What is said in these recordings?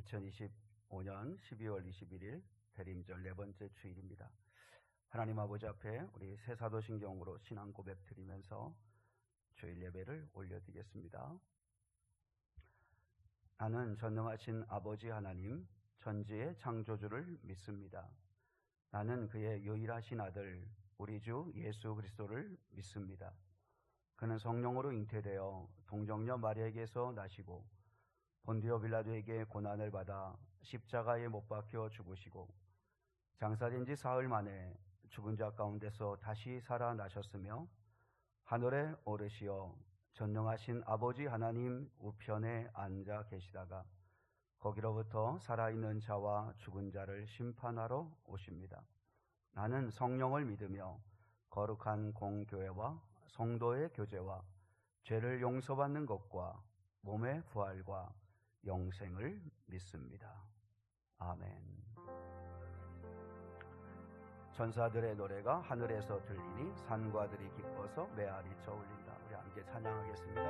2025년 12월 21일 대림절 네 번째 주일입니다. 하나님 아버지 앞에 우리 새사도신경으로 신앙 고백 드리면서 주일 예배를 올려드리겠습니다. 나는 전능하신 아버지 하나님, 천지의 창조주를 믿습니다. 나는 그의 유일하신 아들, 우리 주 예수 그리스도를 믿습니다. 그는 성령으로 잉태되어 동정녀 마리아에게서 나시고 본디오 빌라도에게 고난을 받아 십자가에 못 박혀 죽으시고 장사된 지 사흘 만에 죽은 자 가운데서 다시 살아나셨으며 하늘에 오르시어 전능하신 아버지 하나님 우편에 앉아 계시다가 거기로부터 살아있는 자와 죽은 자를 심판하러 오십니다. 나는 성령을 믿으며 거룩한 공교회와 성도의 교제와 죄를 용서받는 것과 몸의 부활과 영생을 믿습니다. 아멘. 천사들의 노래가 하늘에서 들리니 산과들이 기뻐서 메아리 쳐 울린다. 우리 함께 찬양하겠습니다.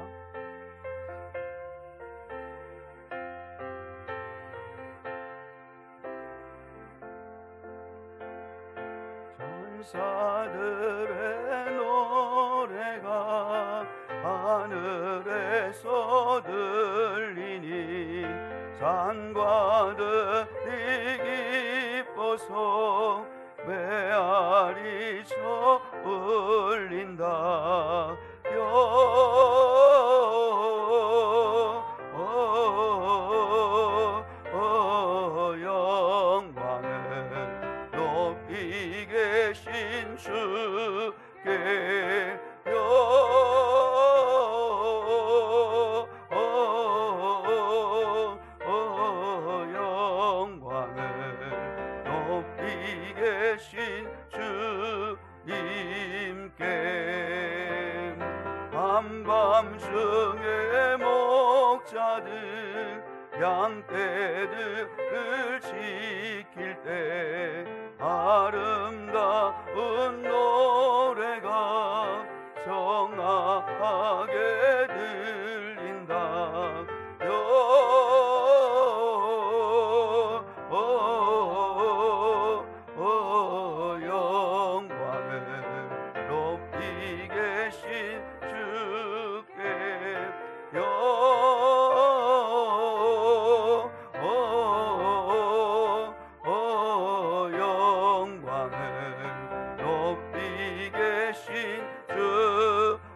천사들의 노래가 하늘에서 들리니 산과들이 기뻐서 메아리 쳐 울린다. 영광을 높이 계신 주께 영광을 높이 계신 주님께 한밤중에 목자들 양떼들을 지킬 때 아름다운 노래가 정확하게 들린다. 영광을 높이 계신 주께 영광을 높이 계신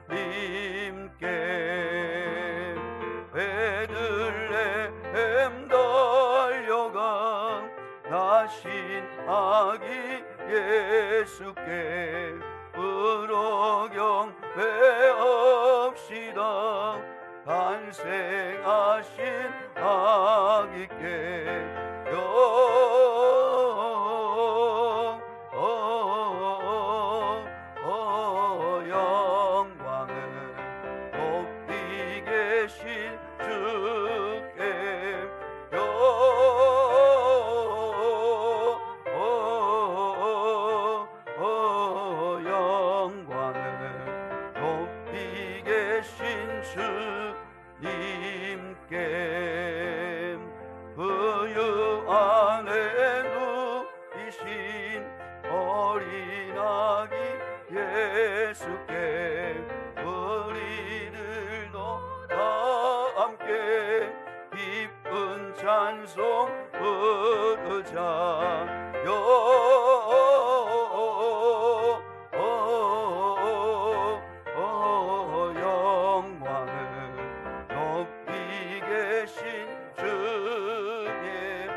주님께 베들레헴 달려가 나신 아기 예수께 으로 경배합시다. 탄생하신 아기께 영광을 높이 계신 주께 영광을 높이 계신 주님께 그 안에 누이신 어린 아기 예수께 우리들도 다 함께 기쁜 찬송 부르자. 영광을 높이 계신 주님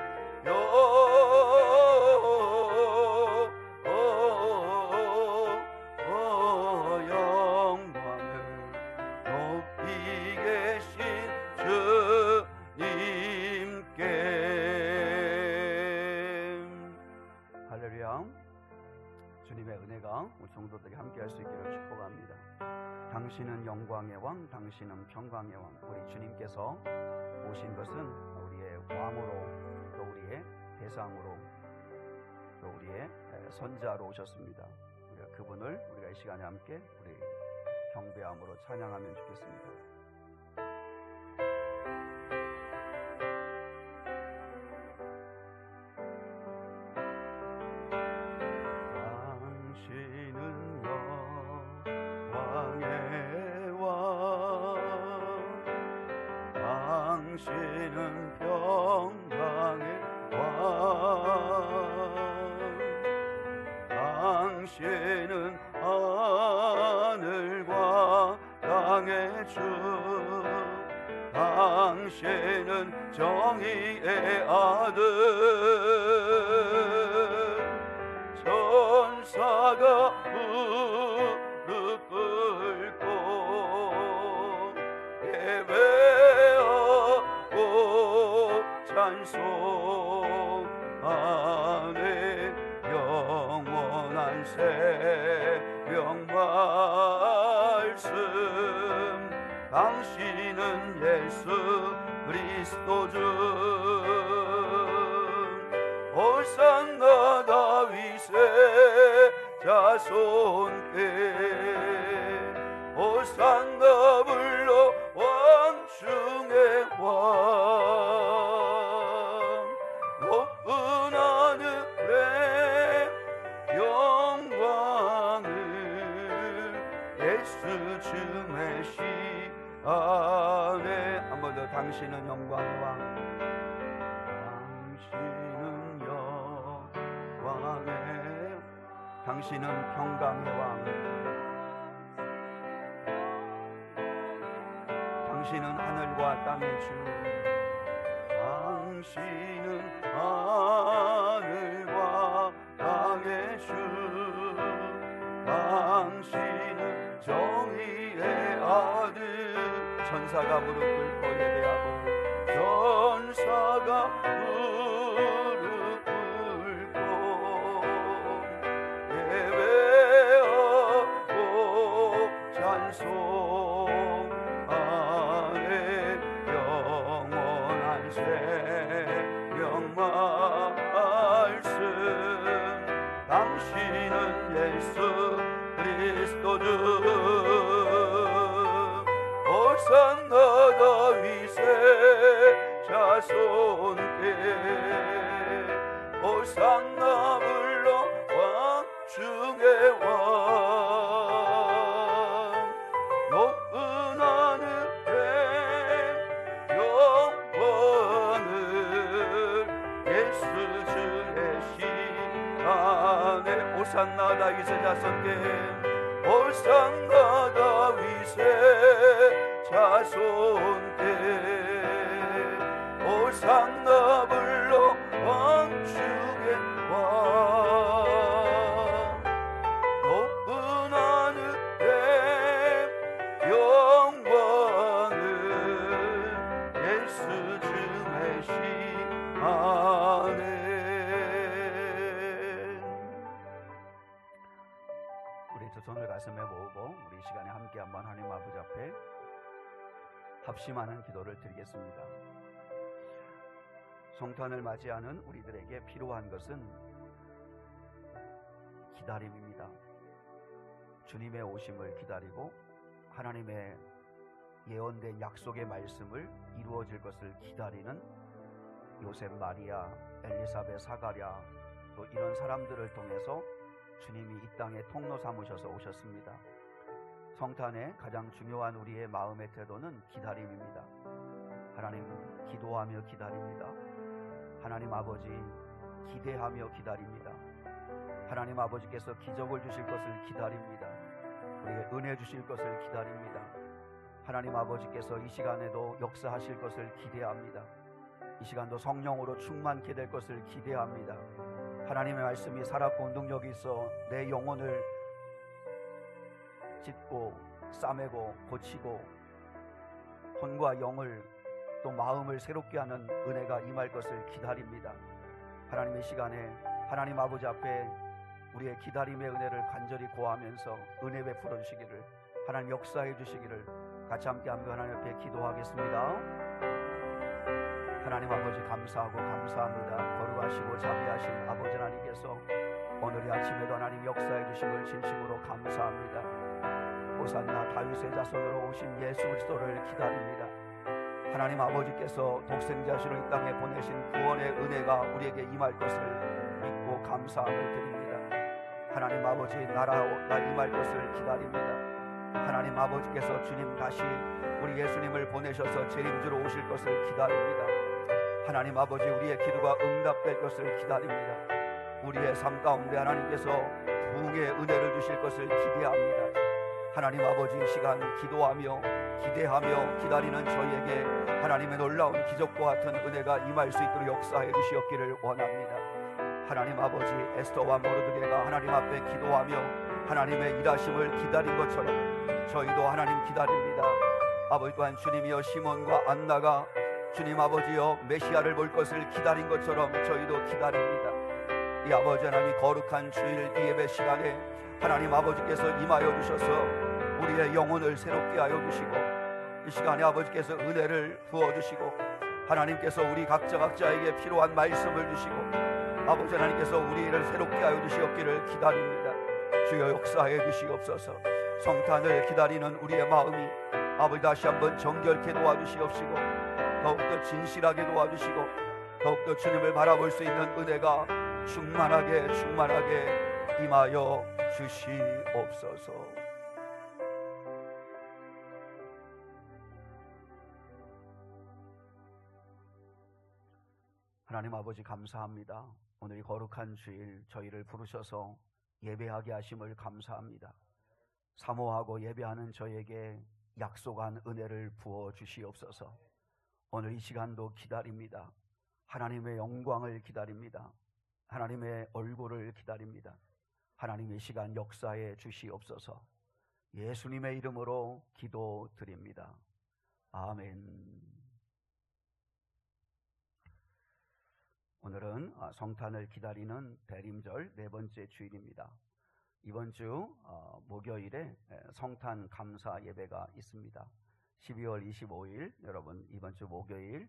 영광을 높이 계신 주님께 할렐루야. 주님의 은혜가 우리 성도들이 함께 할 수 있기를 축복합니다. 당신은 영광의 왕, 당신은 평강의 왕. 우리 주님께서 오신 것은 우리의 왕으로, 또 우리의 대상으로, 또 우리의 선자로 오셨습니다. 우리가 그분을 우리가 이 시간에 함께 우리 경배함으로 찬양하면 좋겠습니다. 당신은 평강의 왕, 당신은 하늘과 땅의 주, 당신은 정의의 아들, 천사가 무릎 꿇고 예배하고 찬송하네. 영원한 새벽 말씀, 당신은 예수 그리스도 주, 호산나 다윗의 자손께, 호산나 불러 왕 중의 왕, 높은 하늘의 영광을 예수 주의 시 안에. 한 번 더. 당신은 영광의 왕, 당신은 영광의, 당신은 평강의 왕, 당신은 하늘과 땅의 주, 당신은 하늘과 땅의 주, 당신은 정의의 아들. 천사가 무릎 꿇고 예배하고, 천사가 무릎 꿇고 예배하고 찬송하네. 영원한 새벽 말씀, 당신은 예수 그리스도 주, 호산나 다윗의 자손께, 호산나 불러 왕 중의 왕, 높은 하늘의 영광을 예수 주의 시 안에. 호산나 다윗의 자손께, 호산나 다윗의 자손께, 호산나 불러 왕 중의 왕, 높은 하늘의 영광을 예수 주의 시 안에. 우리 두 손을 가슴에 모으고 우리 시간에 함께 한번 하나님 아버지 앞에 합심하는 기도를 드리겠습니다. 성탄을 맞이하는 우리들에게 필요한 것은 기다림입니다. 주님의 오심을 기다리고 하나님의 예언된 약속의 말씀을 이루어질 것을 기다리는 요셉, 마리아, 엘리사벳, 사가랴, 또 이런 사람들을 통해서 주님이 이 땅에 통로 삼으셔서 오셨습니다. 성탄의 가장 중요한 우리의 마음의 태도는 기다림입니다. 하나님 기도하며 기다립니다. 하나님 아버지 기대하며 기다립니다. 하나님 아버지께서 기적을 주실 것을 기다립니다. 우리에게 은혜 주실 것을 기다립니다. 하나님 아버지께서 이 시간에도 역사하실 것을 기대합니다. 이 시간도 성령으로 충만케 될 것을 기대합니다. 하나님의 말씀이 살았고 능력이 있어 내 영혼을 찢고 싸매고 고치고 혼과 영을 또 마음을 새롭게 하는 은혜가 임할 것을 기다립니다. 하나님의 시간에 하나님 아버지 앞에 우리의 기다림의 은혜를 간절히 고하면서 은혜 베풀어 주시기를, 하나님 역사해 주시기를 같이 함께 하나님 앞에 기도하겠습니다. 하나님 아버지 감사하고 감사합니다. 거룩하시고 자비하신 아버지 하나님께서 오늘 이 아침에도 하나님 역사해 주심을 진심으로 감사합니다. 호산나 다윗의 자손으로 오신 예수 그리스도를 기다립니다. 하나님 아버지께서 독생자시로 이 땅에 보내신 구원의 은혜가 우리에게 임할 것을 믿고 감사함을 드립니다. 하나님 아버지 나라 임할 것을 기다립니다. 하나님 아버지께서 주님 다시 우리 예수님을 보내셔서 재림주로 오실 것을 기다립니다. 하나님 아버지, 우리의 기도가 응답될 것을 기다립니다. 우리의 삶 가운데 하나님께서 부흥의 은혜를 주실 것을 기대합니다. 하나님 아버지, 이 시간 기도하며 기대하며 기다리는 저희에게 하나님의 놀라운 기적과 같은 은혜가 임할 수 있도록 역사해 주시옵기를 원합니다. 하나님 아버지, 에스더와 모르드게가 하나님 앞에 기도하며 하나님의 일하심을 기다린 것처럼 저희도 하나님 기다립니다. 아버지 또한 주님이여 시몬과 안나가 주님 아버지여 메시아를 볼 것을 기다린 것처럼 저희도 기다립니다. 이 아버지 하나님, 거룩한 주일 이 예배 시간에 하나님 아버지께서 임하여 주셔서 우리의 영혼을 새롭게 하여 주시고, 이 시간에 아버지께서 은혜를 부어주시고, 하나님께서 우리 각자에게 필요한 말씀을 주시고, 아버지 하나님께서 우리를 새롭게 하여 주시옵기를 기다립니다. 주여 역사해 주시옵소서. 성탄을 기다리는 우리의 마음이 아버지 다시 한번 정결케 도와주시옵시고, 더욱더 진실하게 도와주시고, 더욱더 주님을 바라볼 수 있는 은혜가 충만하게 임하여 주시옵소서. 하나님 아버지, 감사합니다. 오늘 이 거룩한 주일 저희를 부르셔서 예배하게 하심을 감사합니다. 사모하고 예배하는 저에게 약속한 은혜를 부어 주시옵소서. 오늘 이 시간도 기다립니다. 하나님의 영광을 기다립니다. 하나님의 얼굴을 기다립니다. 하나님, 이 시간 역사해 주시옵소서. 예수님의 이름으로 기도드립니다. 아멘. 오늘은 성탄을 기다리는 대림절 네 번째 주일입니다. 이번 주 목요일에 성탄 감사 예배가 있습니다. 12월 25일 여러분, 이번 주 목요일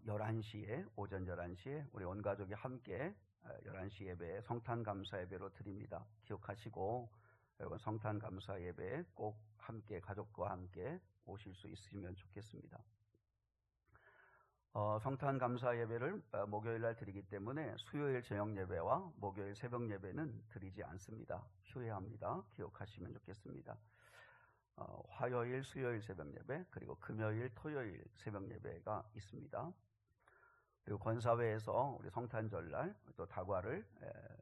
11시에 오전 11시에 우리 온 가족이 함께 11시 예배 성탄 감사 예배로 드립니다. 기억하시고 여러분, 성탄 감사 예배에 꼭 함께 가족과 함께 오실 수 있으면 좋겠습니다. 성탄 감사 예배를 목요일 날 드리기 때문에 수요일 저녁 예배와 목요일 새벽 예배는 드리지 않습니다. 휴회합니다. 기억하시면 좋겠습니다. 화요일, 수요일 새벽 예배, 그리고 금요일, 토요일 새벽 예배가 있습니다. 그리고 권사회에서 우리 성탄절날 또 다과를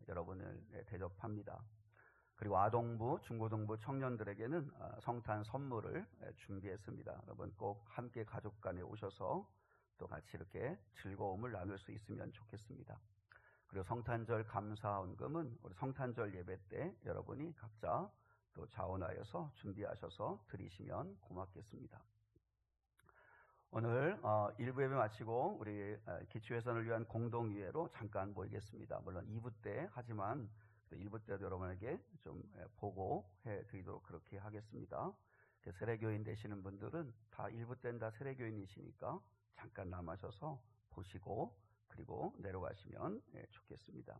여러분을 대접합니다. 그리고 아동부, 중고등부 청년들에게는 성탄 선물을 준비했습니다. 여러분 꼭 함께 가족 간에 오셔서 또 같이 이렇게 즐거움을 나눌 수 있으면 좋겠습니다. 그리고 성탄절 감사헌금은 우리 성탄절 예배 때 여러분이 각자 또 자원하여서 준비하셔서 드리시면 고맙겠습니다. 오늘 1부 예배 마치고 우리 기초예산을 위한 공동의회로 잠깐 모이겠습니다. 물론 2부 때 하지만 1부 때도 여러분에게 좀 보고해 드리도록 그렇게 하겠습니다. 세례교인 되시는 분들은 다 1부 때는 다 세례교인이시니까 잠깐 남으셔서 보시고 그리고 내려가시면 좋겠습니다.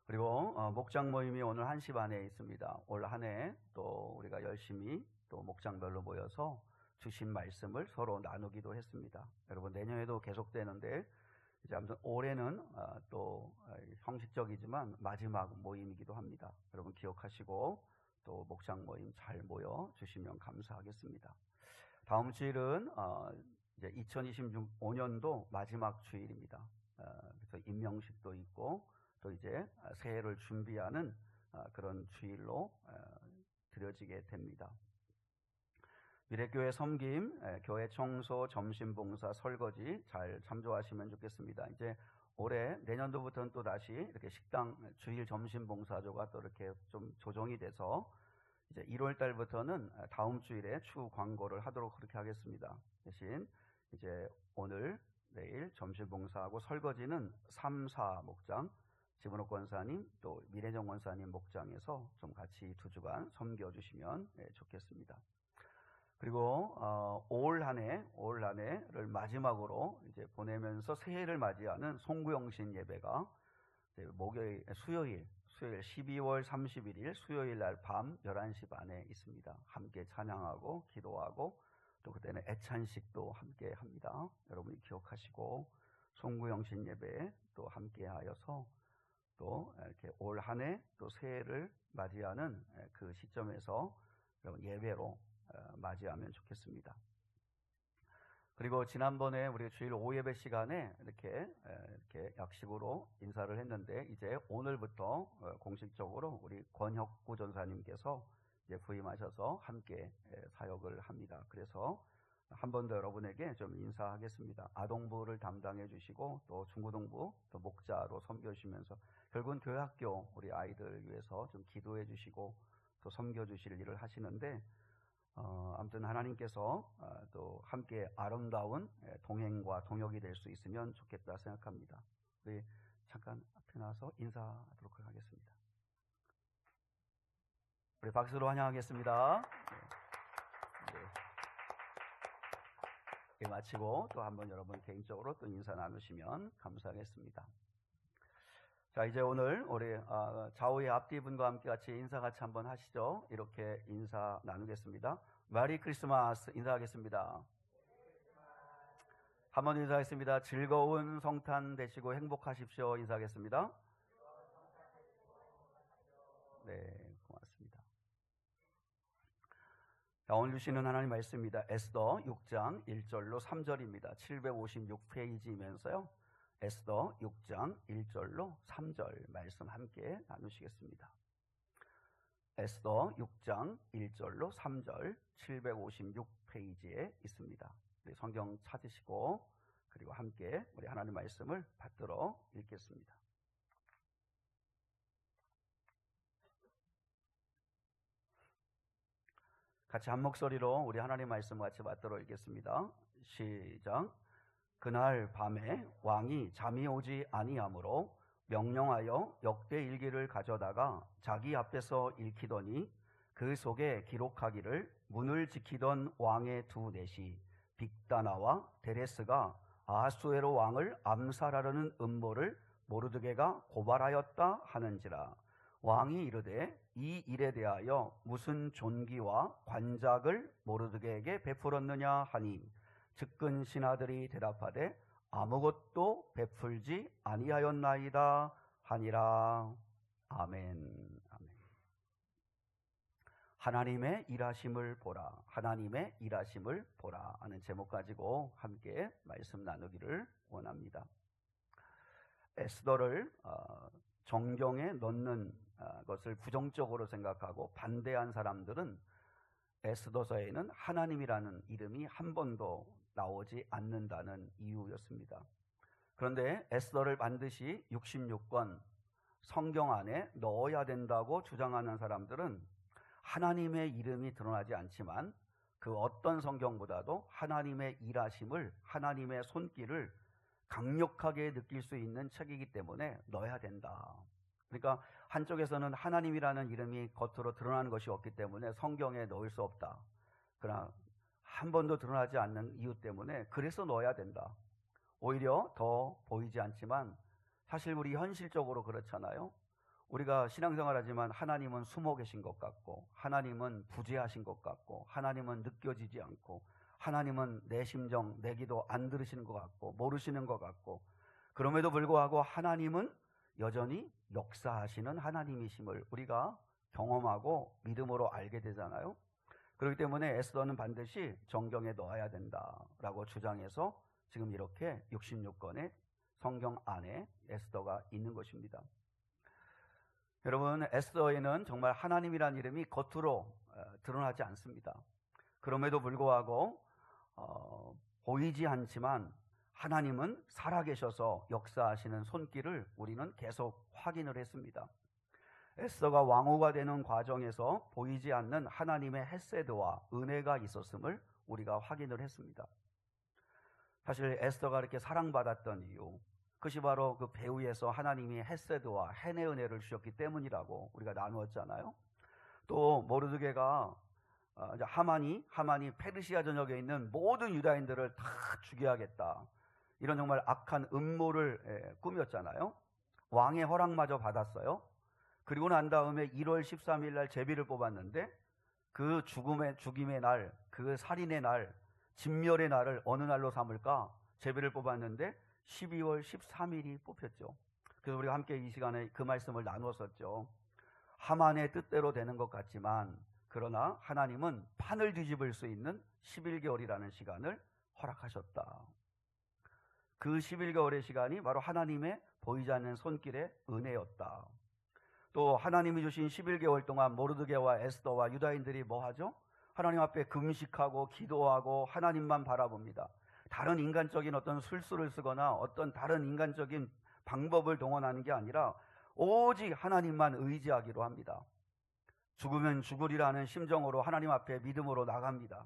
그리고 목장 모임이 오늘 1시 반에 있습니다. 올 한 해 또 우리가 열심히 또 목장별로 모여서 주신 말씀을 서로 나누기도 했습니다. 여러분, 내년에도 계속되는데 이제 아무튼 올해는 또 형식적이지만 마지막 모임이기도 합니다. 여러분 기억하시고 또 목장 모임 잘 모여 주시면 감사하겠습니다. 다음 주일은 이제 2025년도 마지막 주일입니다. 그래서 임명식도 있고 또 이제 새해를 준비하는 그런 주일로 드려지게 됩니다. 미래교회 섬김, 교회 청소, 점심봉사, 설거지 잘 참조하시면 좋겠습니다. 이제 올해 내년도부터는 또 다시 이렇게 식당 주일 점심봉사조가 또 이렇게 좀 조정이 돼서 이제 1월 달부터는 다음 주일에 추후 광고를 하도록 그렇게 하겠습니다. 대신 이제 오늘, 내일 점심봉사하고 설거지는 3, 4 목장, 지문옥 권사님 또 미래정 권사님 목장에서 좀 같이 2주간 섬겨주시면 좋겠습니다. 그리고 올 한 해를 마지막으로 이제 보내면서 새해를 맞이하는 송구영신 예배가 수요일 12월 31일 수요일 날 밤 11시 반에 있습니다. 함께 찬양하고 기도하고 또 그때는 애찬식도 함께 합니다. 여러분이 기억하시고 송구영신 예배에 또 함께 하여서 또 이렇게 올 한 해 또 새해를 맞이하는 그 시점에서 여러분 예배로 맞이하면 좋겠습니다. 그리고 지난번에 우리 주일 오예배 시간에 이렇게 약식으로 인사를 했는데 이제 오늘부터 공식적으로 우리 권혁구 전사님께서 이제 부임하셔서 함께 사역을 합니다. 그래서 한 번 더 여러분에게 좀 인사하겠습니다. 아동부를 담당해 주시고 또 중고등부 또 목자로 섬겨 주시면서 결국은 교회학교 우리 아이들 위해서 좀 기도해 주시고 또 섬겨 주실 일을 하시는데 아무튼 하나님께서 또 함께 아름다운 동행과 동역이 될 수 있으면 좋겠다 생각합니다. 우리 잠깐 앞에 나와서 인사하도록 하겠습니다. 우리 박수로 환영하겠습니다. 네, 마치고 또 한번 여러분 개인적으로 또 인사 나누시면 감사하겠습니다. 자, 이제 오늘 우리 좌우의 앞뒤 분과 함께 같이 인사 같이 한번 하시죠. 이렇게 인사 나누겠습니다. 메리 크리스마스 인사하겠습니다. 한번 인사하겠습니다. 즐거운 성탄 되시고 행복하십시오 인사하겠습니다. 네, 고맙습니다. 자, 오늘 주시는 하나님 말씀입니다. 에스더 6장 1절로 3절입니다. 756페이지이면서요. 에스더 6장 1절로 3절 말씀 함께 나누시겠습니다. 에스더 6장 1절로 3절 756페이지에 있습니다. 우리 성경 찾으시고 그리고 함께 우리 하나님 말씀을 받들어 읽겠습니다. 같이 한 목소리로 우리 하나님 말씀 같이 받들어 읽겠습니다. 시작. 그날 밤에 왕이 잠이 오지 아니하므로 명령하여 역대 일기를 가져다가 자기 앞에서 읽히더니 그 속에 기록하기를 문을 지키던 왕의 두 넷이 빅다나와 데레스가 아하수에로 왕을 암살하려는 음모를 모르드게가 고발하였다 하는지라. 왕이 이르되 이 일에 대하여 무슨 존귀와 관작을 모르드게에게 베풀었느냐 하니 측근 신하들이 대답하되 아무것도 베풀지 아니하였나이다 하니라. 아멘. 아멘. 하나님의 일하심을 보라. 하나님의 일하심을 보라 하는 제목 가지고 함께 말씀 나누기를 원합니다. 에스더를 정경에 넣는 것을 부정적으로 생각하고 반대한 사람들은 에스더서에는 하나님이라는 이름이 한 번도 나오지 않는다는 이유였습니다. 그런데 에스더를 반드시 66권 성경 안에 넣어야 된다고 주장하는 사람들은 하나님의 이름이 드러나지 않지만 그 어떤 성경보다도 하나님의 일하심을, 하나님의 손길을 강력하게 느낄 수 있는 책이기 때문에 넣어야 된다. 그러니까 한쪽에서는 하나님이라는 이름이 겉으로 드러나는 것이 없기 때문에 성경에 넣을 수 없다. 그러나 한 번도 드러나지 않는 이유 때문에 그래서 넣어야 된다. 오히려 더 보이지 않지만 사실 우리 현실적으로 그렇잖아요. 우리가 신앙생활하지만 하나님은 숨어 계신 것 같고, 하나님은 부재하신 것 같고, 하나님은 느껴지지 않고, 하나님은 내 심정, 내 기도 안 들으시는 것 같고, 모르시는 것 같고, 그럼에도 불구하고 하나님은 여전히 역사하시는 하나님이심을 우리가 경험하고 믿음으로 알게 되잖아요. 그렇기 때문에 에스더는 반드시 정경에 넣어야 된다라고 주장해서 지금 이렇게 66권의 성경 안에 에스더가 있는 것입니다. 여러분, 에스더에는 정말 하나님이라는 이름이 겉으로 드러나지 않습니다. 그럼에도 불구하고 보이지 않지만 하나님은 살아계셔서 역사하시는 손길을 우리는 계속 확인을 했습니다. 에스더가 왕후가 되는 과정에서 보이지 않는 하나님의 헤세드와 은혜가 있었음을 우리가 확인을 했습니다. 사실 에스더가 이렇게 사랑받았던 이유, 그것이 바로 그 배후에서 하나님이 헤세드와 해내 은혜를 주셨기 때문이라고 우리가 나누었잖아요. 또 모르드게가 하만이 페르시아 전역에 있는 모든 유다인들을 다 죽여야겠다, 이런 정말 악한 음모를 꾸몄잖아요. 왕의 허락마저 받았어요. 그리고 난 다음에 1월 13일 날 제비를 뽑았는데 그 죽임의 날, 그 살인의 날, 진멸의 날을 어느 날로 삼을까? 제비를 뽑았는데 12월 13일이 뽑혔죠. 그래서 우리가 함께 이 시간에 그 말씀을 나누었었죠. 하만의 뜻대로 되는 것 같지만 그러나 하나님은 판을 뒤집을 수 있는 11개월이라는 시간을 허락하셨다. 그 11개월의 시간이 바로 하나님의 보이지 않는 손길의 은혜였다. 또 하나님이 주신 11개월 동안 모르드게와 에스더와 유다인들이 뭐 하죠? 하나님 앞에 금식하고 기도하고 하나님만 바라봅니다. 다른 인간적인 어떤 술수를 쓰거나 어떤 다른 인간적인 방법을 동원하는 게 아니라 오직 하나님만 의지하기로 합니다. 죽으면 죽으리라는 심정으로 하나님 앞에 믿음으로 나갑니다.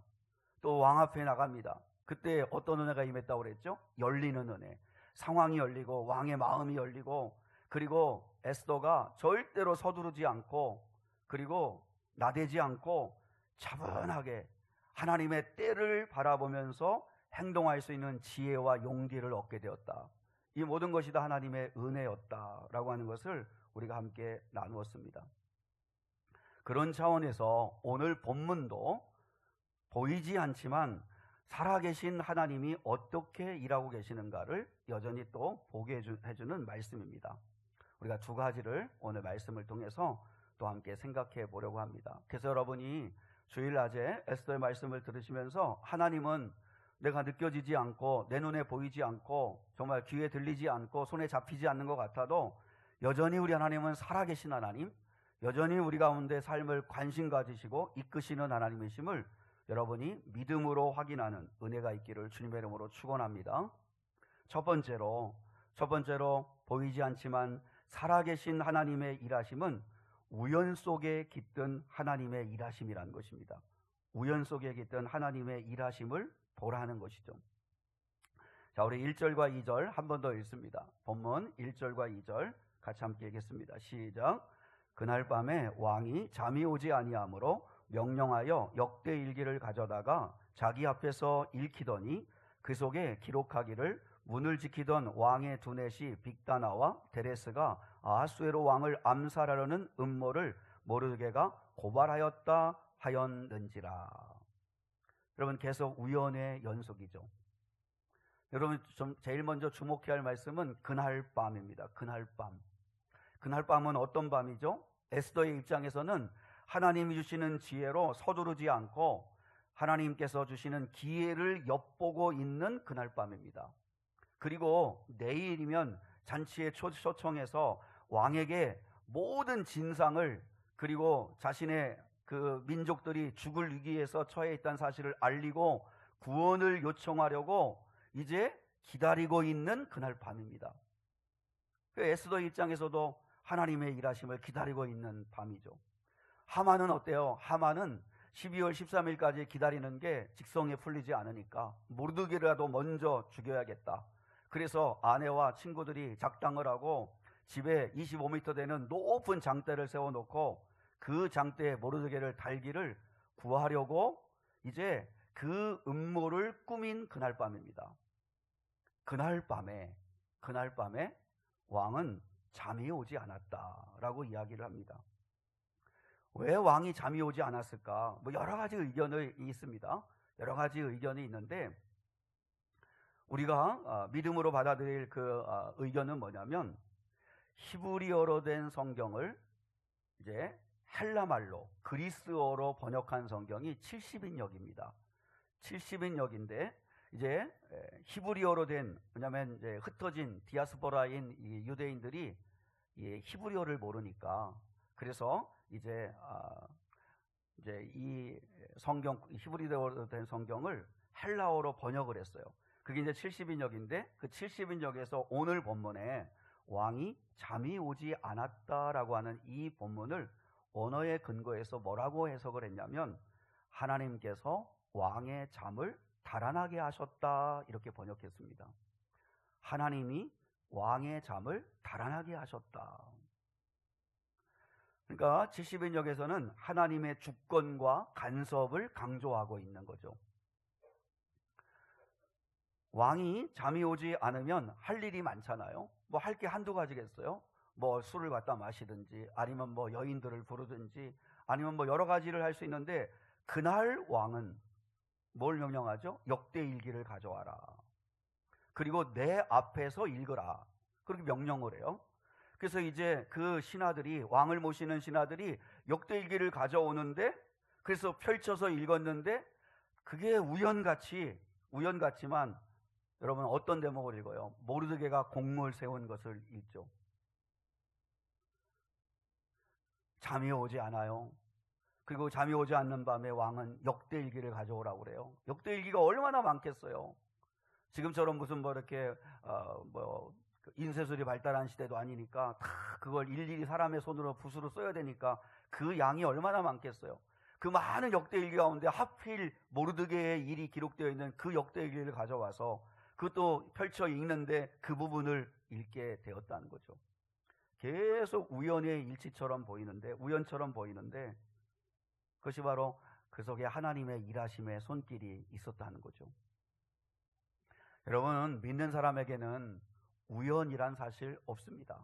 또 왕 앞에 나갑니다. 그때 어떤 은혜가 임했다고 그랬죠? 열리는 은혜. 상황이 열리고 왕의 마음이 열리고, 그리고 에스더가 절대로 서두르지 않고 그리고 나대지 않고 차분하게 하나님의 때를 바라보면서 행동할 수 있는 지혜와 용기를 얻게 되었다. 이 모든 것이 다 하나님의 은혜였다라고 하는 것을 우리가 함께 나누었습니다. 그런 차원에서 오늘 본문도 보이지 않지만 살아계신 하나님이 어떻게 일하고 계시는가를 여전히 또 보게 해주는 말씀입니다. 우리가 두 가지를 오늘 말씀을 통해서 또 함께 생각해 보려고 합니다. 그래서 여러분이 주일 낮에 에스더의 말씀을 들으시면서 하나님은 내가 느껴지지 않고 내 눈에 보이지 않고 정말 귀에 들리지 않고 손에 잡히지 않는 것 같아도 여전히 우리 하나님은 살아계신 하나님, 여전히 우리 가운데 삶을 관심 가지시고 이끄시는 하나님이심을 여러분이 믿음으로 확인하는 은혜가 있기를 주님의 이름으로 축원합니다. 첫 번째로 보이지 않지만 살아계신 하나님의 일하심은 우연 속에 깃든 하나님의 일하심이라는 것입니다. 우연 속에 깃든 하나님의 일하심을 보라는 것이죠. 자, 우리 1절과 2절 한 번 더 읽습니다. 본문 1절과 2절 같이 함께 읽겠습니다. 시작. 그날 밤에 왕이 잠이 오지 아니하므로 명령하여 역대 일기를 가져다가 자기 앞에서 읽히더니 그 속에 기록하기를 문을 지키던 왕의 두넷이 빅다나와 데레스가 아하수에로 왕을 암살하려는 음모를 모르드게가 고발하였다 하였는지라. 여러분, 계속 우연의 연속이죠. 여러분, 좀 제일 먼저 주목해야 할 말씀은 그날 밤입니다. 그날 밤. 그날 밤은 어떤 밤이죠? 에스더의 입장에서는 하나님이 주시는 지혜로 서두르지 않고 하나님께서 주시는 기회를 엿보고 있는 그날 밤입니다. 그리고 내일이면 잔치에 초청해서 왕에게 모든 진상을, 그리고 자신의 그 민족들이 죽을 위기에서 처해 있다는 사실을 알리고 구원을 요청하려고 이제 기다리고 있는 그날 밤입니다. 에스더 입장에서도 하나님의 일하심을 기다리고 있는 밤이죠. 하만은 어때요? 하만은 12월 13일까지 기다리는 게 직성에 풀리지 않으니까 모르드게라도 먼저 죽여야겠다. 그래서 아내와 친구들이 작당을 하고 집에 25m 되는 높은 장대를 세워놓고 그 장대에 모르드게를 달기를 구하려고 이제 그 음모를 꾸민 그날 밤입니다. 그날 밤에 왕은 잠이 오지 않았다라고 이야기를 합니다. 왜 왕이 잠이 오지 않았을까? 여러 가지 의견이 있습니다. 여러 가지 의견이 있는데 우리가 믿음으로 받아들일 그 의견은 뭐냐면, 히브리어로 된 성경을 이제 헬라말로 그리스어로 번역한 성경이 70인역입니다. 70인역인데 이제 히브리어로 된, 왜냐하면 이제 흩어진 디아스포라인 이 유대인들이 이 히브리어를 모르니까, 그래서 이제 이 성경, 히브리어로 된 성경을 헬라어로 번역을 했어요. 그게 이제 70인역인데 그 70인역에서 오늘 본문에 왕이 잠이 오지 않았다라고 하는 이 본문을 언어의 근거에서 뭐라고 해석을 했냐면, 하나님께서 왕의 잠을 달아나게 하셨다, 이렇게 번역했습니다. 하나님이 왕의 잠을 달아나게 하셨다. 그러니까 70인역에서는 하나님의 주권과 간섭을 강조하고 있는 거죠. 왕이 잠이 오지 않으면 할 일이 많잖아요. 할 게 한두 가지겠어요? 술을 갖다 마시든지, 아니면 여인들을 부르든지, 아니면 여러 가지를 할 수 있는데, 그날 왕은 뭘 명령하죠? 역대일기를 가져와라. 그리고 내 앞에서 읽으라. 그렇게 명령을 해요. 그래서 이제 그 신하들이, 왕을 모시는 신하들이 역대일기를 가져오는데, 그래서 펼쳐서 읽었는데 그게 우연같지만 여러분 어떤 대목을 읽어요? 모르드게가 공을 세운 것을 읽죠. 잠이 오지 않아요. 그리고 잠이 오지 않는 밤에 왕은 역대일기를 가져오라고 그래요. 역대일기가 얼마나 많겠어요. 지금처럼 무슨 뭐 이렇게 인쇄술이 발달한 시대도 아니니까 다 그걸 일일이 사람의 손으로 붓으로 써야 되니까 그 양이 얼마나 많겠어요. 그 많은 역대일기 가운데 하필 모르드게의 일이 기록되어 있는 그 역대일기를 가져와서 그것도 펼쳐 읽는데 그 부분을 읽게 되었다는 거죠. 계속 우연의 일치처럼 보이는데, 우연처럼 보이는데 그것이 바로 그 속에 하나님의 일하심의 손길이 있었다는 거죠. 여러분, 믿는 사람에게는 우연이란 사실 없습니다.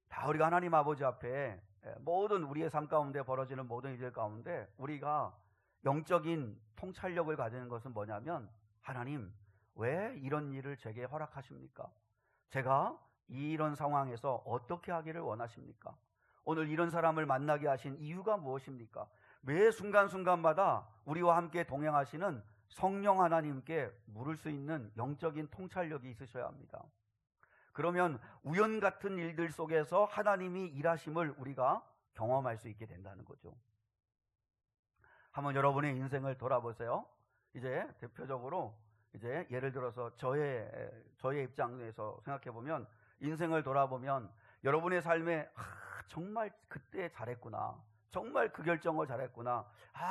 다 우리가 하나님 아버지 앞에 모든 우리의 삶 가운데 벌어지는 모든 일들 가운데 우리가 영적인 통찰력을 가지는 것은 뭐냐면, 하나님 왜 이런 일을 제게 허락하십니까? 제가 이런 상황에서 어떻게 하기를 원하십니까? 오늘 이런 사람을 만나게 하신 이유가 무엇입니까? 매 순간순간마다 우리와 함께 동행하시는 성령 하나님께 물을 수 있는 영적인 통찰력이 있으셔야 합니다. 그러면 우연 같은 일들 속에서 하나님이 일하심을 우리가 경험할 수 있게 된다는 거죠. 한번 여러분의 인생을 돌아보세요. 이제 대표적으로 이제 예를 들어서 저의 입장에서 생각해 보면, 인생을 돌아보면 여러분의 삶에 정말 그때 잘했구나, 정말 그 결정을 잘했구나,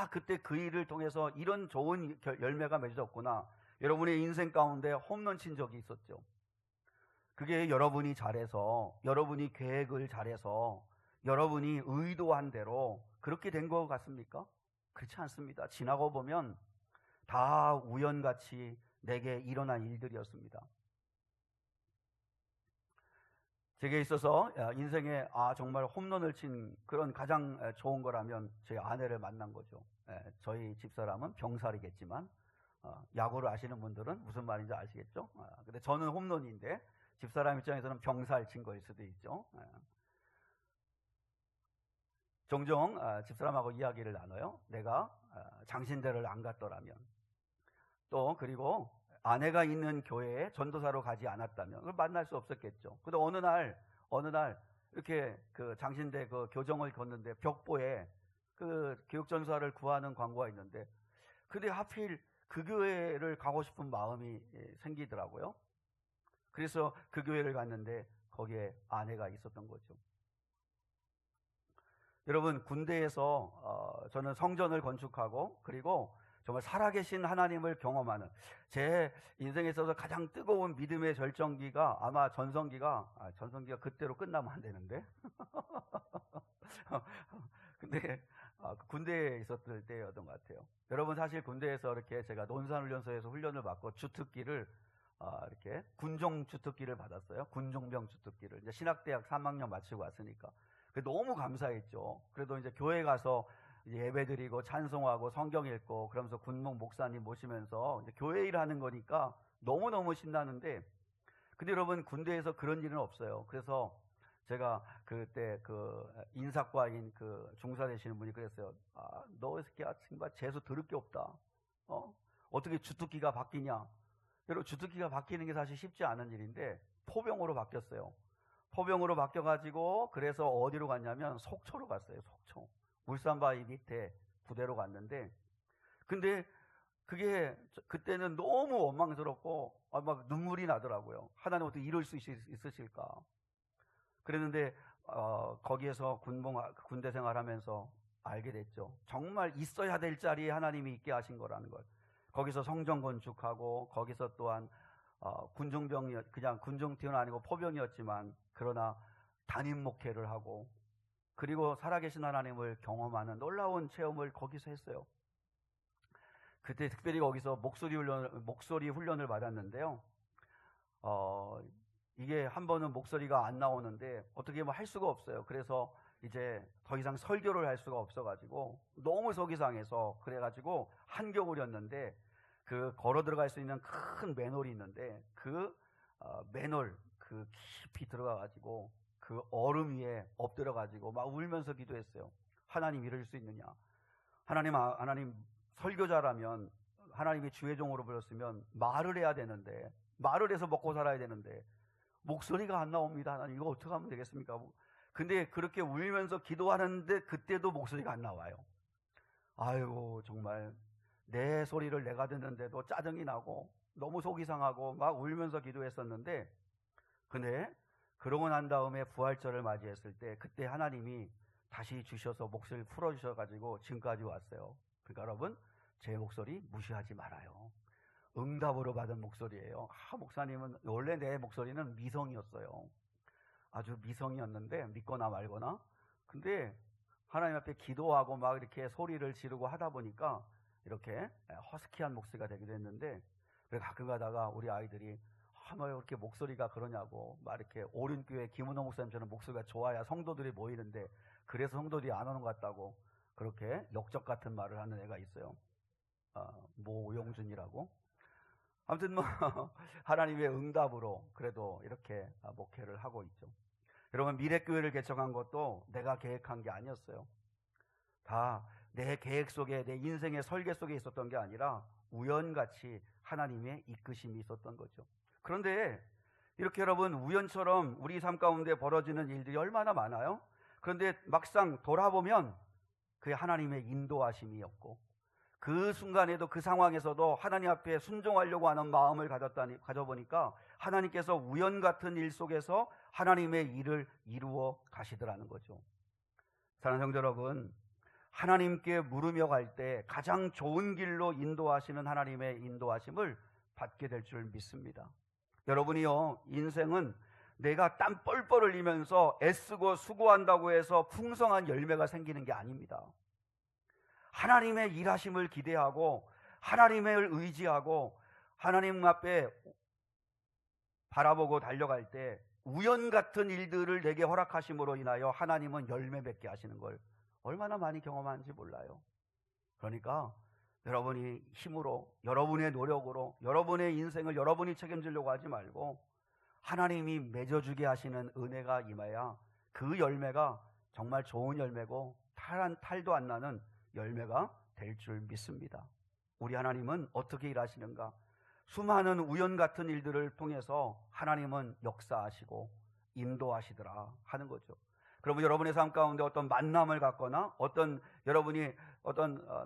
그때 그 일을 통해서 이런 좋은 열매가 맺어졌구나, 여러분의 인생 가운데 홈런 친 적이 있었죠. 그게 여러분이 잘해서, 여러분이 계획을 잘해서, 여러분이 의도한 대로 그렇게 된 것 같습니까? 그렇지 않습니다. 지나고 보면 다 우연같이 내게 일어난 일들이었습니다. 제게 있어서 인생에 정말 홈런을 친 그런 가장 좋은 거라면 제 아내를 만난 거죠. 저희 집사람은 병살이겠지만 야구를 아시는 분들은 무슨 말인지 아시겠죠? 근데 저는 홈런인데 집사람 입장에서는 병살 친 거일 수도 있죠. 종종 집사람하고 이야기를 나눠요. 내가 장신대를 안 갔더라면, 또 그리고 아내가 있는 교회에 전도사로 가지 않았다면 그걸 만날 수 없었겠죠. 근데 어느 날 이렇게 그 장신대 그 교정을 걷는데 벽보에 그 교육전사를 구하는 광고가 있는데, 근데 하필 그 교회를 가고 싶은 마음이 생기더라고요. 그래서 그 교회를 갔는데 거기에 아내가 있었던 거죠. 여러분, 군대에서 저는 성전을 건축하고, 그리고 정말 살아계신 하나님을 경험하는, 제 인생에 있어서 가장 뜨거운 믿음의 절정기가 아마 전성기가 그때로 끝나면 안 되는데 근데 군대에 있었을 때였던 것 같아요. 여러분, 사실 군대에서 이렇게 제가 논산훈련소에서 훈련을 받고 주특기를 이렇게 군종 주특기를 받았어요. 군종병 주특기를. 이제 신학대학 3학년 마치고 왔으니까 너무 감사했죠. 그래도 이제 교회 가서 이제 예배드리고 찬송하고 성경 읽고 그러면서 군목 목사님 모시면서 이제 교회 일하는 거니까 너무너무 신나는데, 근데 여러분, 군대에서 그런 일은 없어요. 그래서 제가 그때 그 인사과인 그 중사 되시는 분이 그랬어요. 너 이 새끼야 정말 재수 들을 게 없다. 어떻게 주특기가 바뀌냐. 여러분, 주특기가 바뀌는 게 사실 쉽지 않은 일인데 포병으로 바뀌었어요. 포병으로 바뀌어가지고 그래서 어디로 갔냐면 속초로 갔어요. 속초. 울산바위 밑에 부대로 갔는데, 근데 그게 그때는 너무 원망스럽고 막 눈물이 나더라고요. 하나님 어떻게 이럴 수 있으실까. 그랬는데 거기에서 군대 생활하면서 알게 됐죠. 정말 있어야 될 자리에 하나님이 있게 하신 거라는 걸. 거기서 성전 건축하고, 거기서 또한 그냥 군종티는 아니고 포병이었지만 그러나 담임 목회를 하고, 그리고 살아계신 하나님을 경험하는 놀라운 체험을 거기서 했어요. 그때 특별히 거기서 목소리 훈련을 받았는데요. 이게 한 번은 목소리가 안 나오는데 어떻게 뭐 할 수가 없어요. 그래서 이제 더 이상 설교를 할 수가 없어가지고 너무 속이 상해서, 그래가지고 한겨울이었는데 그 걸어 들어갈 수 있는 큰 맨홀이 있는데 그 맨홀 그 깊이 들어가가지고 그 얼음 위에 엎드려 가지고 막 울면서 기도했어요. 하나님 이럴 수 있느냐? 하나님 설교자라면, 하나님이 주의 종으로 불렀으면 말을 해야 되는데, 말을 해서 먹고 살아야 되는데 목소리가 안 나옵니다. 하나님 이거 어떻게 하면 되겠습니까? 근데 그렇게 울면서 기도하는데 그때도 목소리가 안 나와요. 아이고, 정말 내 소리를 내가 듣는데도 짜증이 나고 너무 속이 상하고 막 울면서 기도했었는데, 근데 그러고 난 다음에 부활절을 맞이했을 때 그때 하나님이 다시 주셔서 목소리를 풀어주셔가지고 지금까지 왔어요. 그러니까 여러분, 제 목소리 무시하지 말아요. 응답으로 받은 목소리예요. 목사님은, 원래 내 목소리는 미성이었어요. 아주 미성이었는데, 믿거나 말거나. 근데 하나님 앞에 기도하고 막 이렇게 소리를 지르고 하다 보니까 이렇게 허스키한 목소리가 되기도 했는데, 가끔 가다가 우리 아이들이 왜 이렇게 목소리가 그러냐고, 막 이렇게 오륜교회 김은호 목사님처럼 목소리가 좋아야 성도들이 모이는데 그래서 성도들이 안 오는 것 같다고 그렇게 역적 같은 말을 하는 애가 있어요. 모용준이라고. 아무튼 하나님의 응답으로 그래도 이렇게 목회를 하고 있죠. 여러분, 미래교회를 개척한 것도 내가 계획한 게 아니었어요. 다 내 계획 속에, 내 인생의 설계 속에 있었던 게 아니라 우연같이 하나님의 이끄심이 있었던 거죠. 그런데 이렇게 여러분, 우연처럼 우리 삶 가운데 벌어지는 일들이 얼마나 많아요? 그런데 막상 돌아보면 그게 하나님의 인도하심이었고, 그 순간에도, 그 상황에서도 하나님 앞에 순종하려고 하는 마음을 가져보니까 하나님께서 우연 같은 일 속에서 하나님의 일을 이루어 가시더라는 거죠. 사랑하는 성도 여러분, 하나님께 물으며 갈 때 가장 좋은 길로 인도하시는 하나님의 인도하심을 받게 될 줄 믿습니다. 여러분이요, 인생은 내가 땀 뻘뻘 흘리면서 애쓰고 수고한다고 해서 풍성한 열매가 생기는 게 아닙니다. 하나님의 일하심을 기대하고 하나님을 의지하고 하나님 앞에 바라보고 달려갈 때 우연 같은 일들을 내게 허락하심으로 인하여 하나님은 열매 맺게 하시는 걸 얼마나 많이 경험하는지 몰라요. 그러니까 여러분이 힘으로, 여러분의 노력으로 여러분의 인생을 여러분이 책임지려고 하지 말고 하나님이 맺어주게 하시는 은혜가 임해야 그 열매가 정말 좋은 열매고 탈도 안 나는 열매가 될 줄 믿습니다. 우리 하나님은 어떻게 일하시는가? 수많은 우연 같은 일들을 통해서 하나님은 역사하시고 인도하시더라 하는 거죠. 그러면 여러분의 삶 가운데 어떤 만남을 갖거나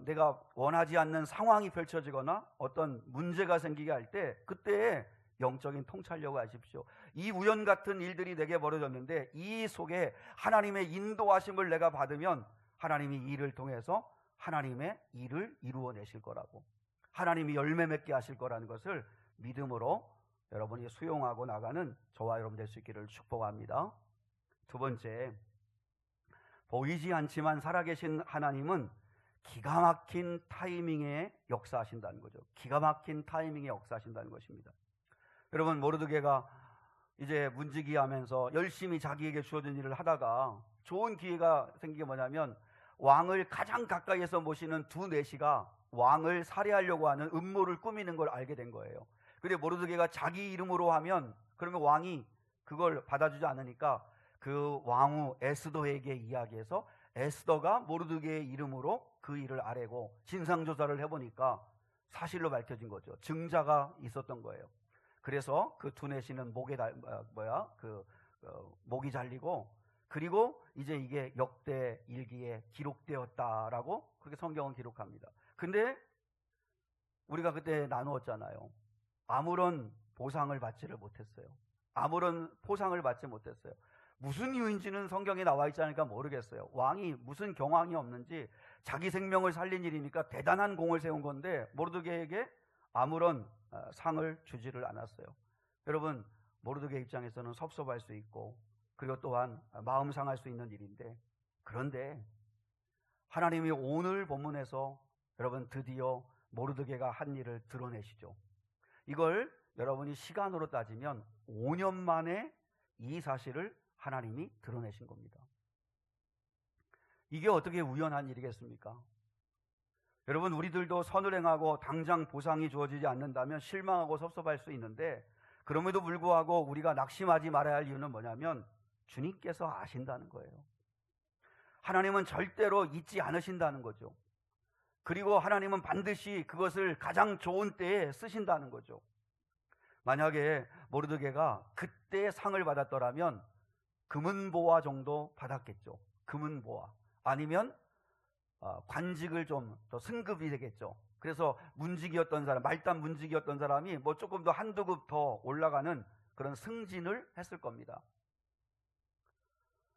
내가 원하지 않는 상황이 펼쳐지거나 어떤 문제가 생기게 할 때 그때에 영적인 통찰력을 하십시오. 이 우연 같은 일들이 내게 벌어졌는데 이 속에 하나님의 인도하심을 내가 받으면 하나님이 이 일을 통해서 하나님의 일을 이루어내실 거라고, 하나님이 열매 맺게 하실 거라는 것을 믿음으로 여러분이 수용하고 나가는 저와 여러분 될 수 있기를 축복합니다. 두 번째, 보이지 않지만 살아계신 하나님은 기가 막힌 타이밍에 역사하신다는 거죠. 기가 막힌 타이밍에 역사하신다는 것입니다. 여러분, 모르드게가 이제 문지기하면서 열심히 자기에게 주어진 일을 하다가 좋은 기회가 생긴 게 뭐냐면 왕을 가장 가까이에서 모시는 두 내시가 왕을 살해하려고 하는 음모를 꾸미는 걸 알게 된 거예요. 근데 모르드게가 자기 이름으로 하면 그러면 왕이 그걸 받아주지 않으니까 그 왕후 에스더에게 이야기해서 에스더가 모르드게의 이름으로 그 일을 아뢰고 진상조사를 해보니까 사실로 밝혀진 거죠. 증자가 있었던 거예요. 그래서 그 두 내시는 목이 잘리고, 그리고 이제 이게 역대 일기에 기록되었다라고 그렇게 성경은 기록합니다. 근데 우리가 그때 나누었잖아요. 아무런 보상을 받지를 못했어요. 아무런 포상을 받지 못했어요. 무슨 이유인지는 성경에 나와 있지 않으니까 모르겠어요. 왕이 무슨 경황이 없는지 자기 생명을 살린 일이니까 대단한 공을 세운 건데 모르드게에게 아무런 상을 주지를 않았어요. 여러분, 모르드게 입장에서는 섭섭할 수 있고 그리고 또한 마음 상할 수 있는 일인데, 그런데 하나님이 오늘 본문에서 여러분 드디어 모르드게가 한 일을 드러내시죠. 이걸 여러분이 시간으로 따지면 5년 만에 이 사실을 하나님이 드러내신 겁니다. 이게 어떻게 우연한 일이겠습니까? 여러분, 우리들도 선을 행하고 당장 보상이 주어지지 않는다면 실망하고 섭섭할 수 있는데, 그럼에도 불구하고 우리가 낙심하지 말아야 할 이유는 뭐냐면 주님께서 아신다는 거예요. 하나님은 절대로 잊지 않으신다는 거죠. 그리고 하나님은 반드시 그것을 가장 좋은 때에 쓰신다는 거죠. 만약에 모르드게가 그때 상을 받았더라면 금은보화 정도 받았겠죠. 금은보화. 아니면 관직을 좀 더 승급이 되겠죠. 그래서 문직이었던 사람, 말단 문직이었던 사람이 뭐 조금 더 한두 급 더 올라가는 그런 승진을 했을 겁니다.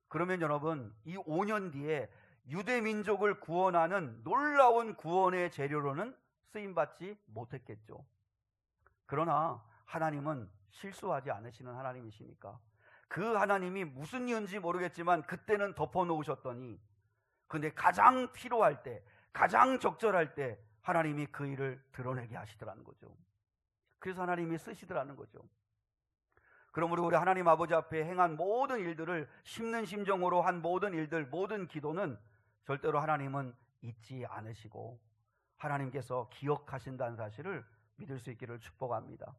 그러면 여러분, 이 5년 뒤에 유대 민족을 구원하는 놀라운 구원의 재료로는 쓰임받지 못했겠죠. 그러나 하나님은 실수하지 않으시는 하나님이시니까 그 하나님이 무슨 이유인지 모르겠지만 그때는 덮어놓으셨더니, 근데 가장 필요할 때, 가장 적절할 때 하나님이 그 일을 드러내게 하시더라는 거죠. 그래서 하나님이 쓰시더라는 거죠. 그러므로 우리 하나님 아버지 앞에 행한 모든 일들을, 심는 심정으로 한 모든 일들, 모든 기도는 절대로 하나님은 잊지 않으시고 하나님께서 기억하신다는 사실을 믿을 수 있기를 축복합니다.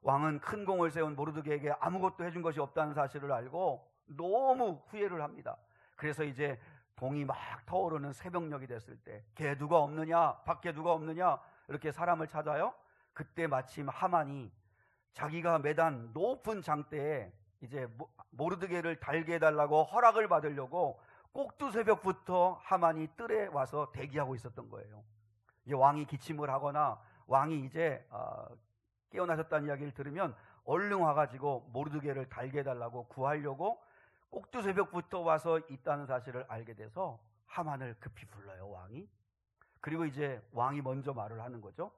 왕은 큰 공을 세운 모르드게에게 아무것도 해준 것이 없다는 사실을 알고 너무 후회를 합니다. 그래서 이제 동이 막 터오르는 새벽녘이 됐을 때, 걔 누가 없느냐, 밖에 누가 없느냐, 이렇게 사람을 찾아요. 그때 마침 하만이 자기가 매단 높은 장대에 이제 모르드게를 달게 해달라고 허락을 받으려고 꼭두새벽부터 하만이 뜰에 와서 대기하고 있었던 거예요. 이제 왕이 기침을 하거나 왕이 이제 깨어나셨다는 이야기를 들으면 얼른 와가지고 모르드게를 달게 해달라고 구하려고 꼭두새벽부터 와서 있다는 사실을 알게 돼서 하만을 급히 불러요, 왕이. 그리고 이제 왕이 먼저 말을 하는 거죠.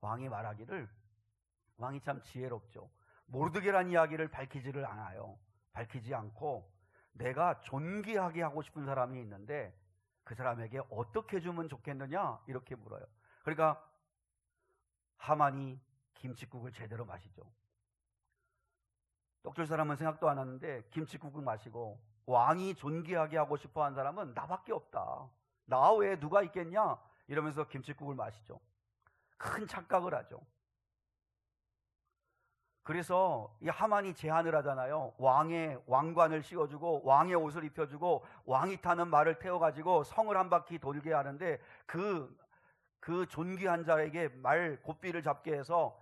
왕이 말하기를, 왕이 참 지혜롭죠. 모르드게란 이야기를 밝히지를 않아요. 밝히지 않고 내가 존귀하게 하고 싶은 사람이 있는데 그 사람에게 어떻게 주면 좋겠느냐, 이렇게 물어요. 그러니까 하만이 김칫국을 제대로 마시죠. 떡줄 사람은 생각도 안 하는데 김칫국을 마시고, 왕이 존귀하게 하고 싶어 한 사람은 나밖에 없다, 나 외에 누가 있겠냐, 이러면서 김칫국을 마시죠. 큰 착각을 하죠. 그래서 이 하만이 제안을 하잖아요. 왕의 왕관을 씌워주고 왕의 옷을 입혀주고 왕이 타는 말을 태워가지고 성을 한 바퀴 돌게 하는데, 그 존귀한 자에게 말 고삐를 잡게 해서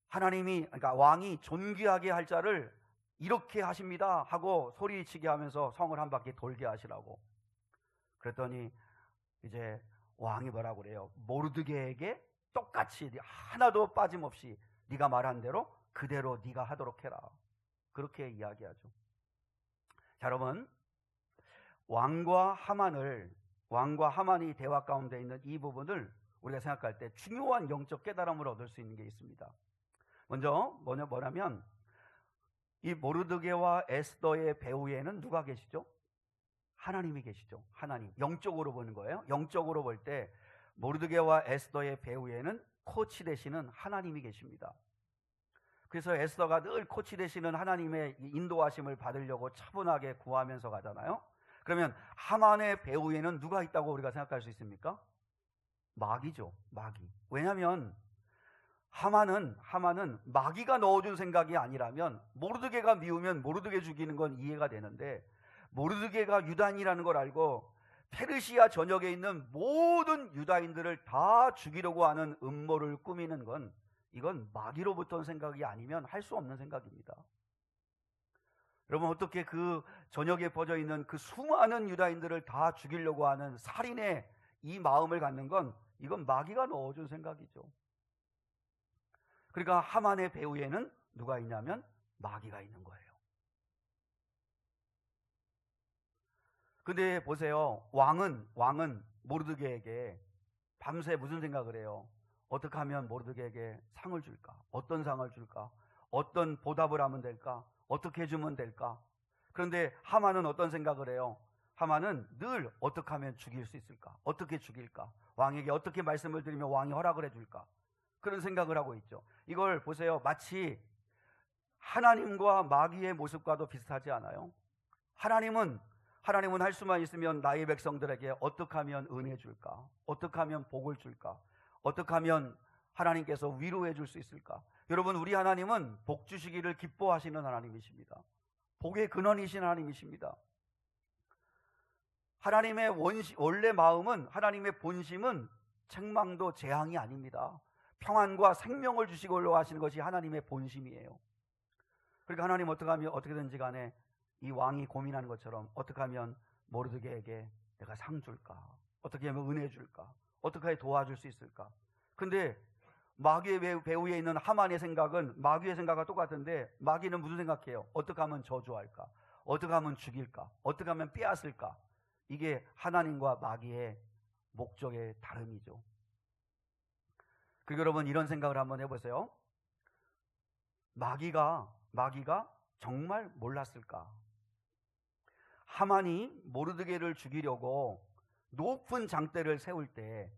하나님이, 그러니까 왕이 존귀하게 할 자를 이렇게 하십니다 하고 소리치게 하면서 성을 한 바퀴 돌게 하시라고. 그랬더니 이제 왕이 뭐라고 그래요? 모르드게에게 똑같이 하나도 빠짐없이 네가 말한 대로 그대로 네가 하도록 해라, 그렇게 이야기하죠. 자, 여러분, 왕과 하만이 대화 가운데 있는 이 부분을 우리가 생각할 때 중요한 영적 깨달음을 얻을 수 있는 게 있습니다. 먼저 뭐냐면 이 모르드게와 에스더의 배후에는 누가 계시죠? 하나님이 계시죠. 하나님. 영적으로 보는 거예요. 영적으로 볼 때 모르드게와 에스더의 배후에는 코치 되시는 하나님이 계십니다. 그래서 에스더가 늘 코치 되시는 하나님의 인도하심을 받으려고 차분하게 구하면서 가잖아요. 그러면 하만의 배후에는 누가 있다고 우리가 생각할 수 있습니까? 마귀죠. 마귀. 왜냐하면 하만은 마귀가 넣어준 생각이 아니라면, 모르드게가 미우면 모르드게 죽이는 건 이해가 되는데, 모르드게가 유다인이라는 걸 알고 페르시아 전역에 있는 모든 유다인들을 다 죽이려고 하는 음모를 꾸미는 건, 이건 마귀로부터 온 생각이 아니면 할 수 없는 생각입니다. 여러분, 어떻게 그 전역에 퍼져 있는 그 수많은 유다인들을 다 죽이려고 하는 살인의 이 마음을 갖는 건, 이건 마귀가 넣어준 생각이죠. 그러니까 하만의 배후에는 누가 있냐면 마귀가 있는 거예요. 근데 보세요, 왕은 모르드게에게 밤새 무슨 생각을 해요? 어떻게 하면 모르드게에게 상을 줄까? 어떤 상을 줄까? 어떤 보답을 하면 될까? 어떻게 해주면 될까? 그런데 하만은 어떤 생각을 해요? 하만은 늘 어떻게 하면 죽일 수 있을까? 어떻게 죽일까? 왕에게 어떻게 말씀을 드리면 왕이 허락을 해줄까? 그런 생각을 하고 있죠. 이걸 보세요. 마치 하나님과 마귀의 모습과도 비슷하지 않아요? 하나님은 할 수만 있으면 나의 백성들에게 어떻게 하면 은혜 줄까? 어떻게 하면 복을 줄까? 어떻게 하면 하나님께서 위로해 줄 수 있을까? 여러분, 우리 하나님은 복 주시기를 기뻐하시는 하나님이십니다. 복의 근원이신 하나님이십니다. 하나님의 원래 마음은, 하나님의 본심은 책망도 재앙이 아닙니다. 평안과 생명을 주시고자 하시는 것이 하나님의 본심이에요. 그러니까 하나님 어떻게든지 간에 이 왕이 고민하는 것처럼 어떻게 하면 모르드게에게 내가 상 줄까? 어떻게 하면 은혜 줄까? 어떻게 하면 도와줄 수 있을까? 근데 마귀의 배후에 있는 하만의 생각은 마귀의 생각과 똑같은데, 마귀는 무슨 생각해요? 어떻게 하면 저주할까? 어떻게 하면 죽일까? 어떻게 하면 빼앗을까? 이게 하나님과 마귀의 목적의 다름이죠. 그리고 여러분, 이런 생각을 한번 해보세요. 마귀가 정말 몰랐을까? 하만이 모르드게를 죽이려고 높은 장대를 세울 때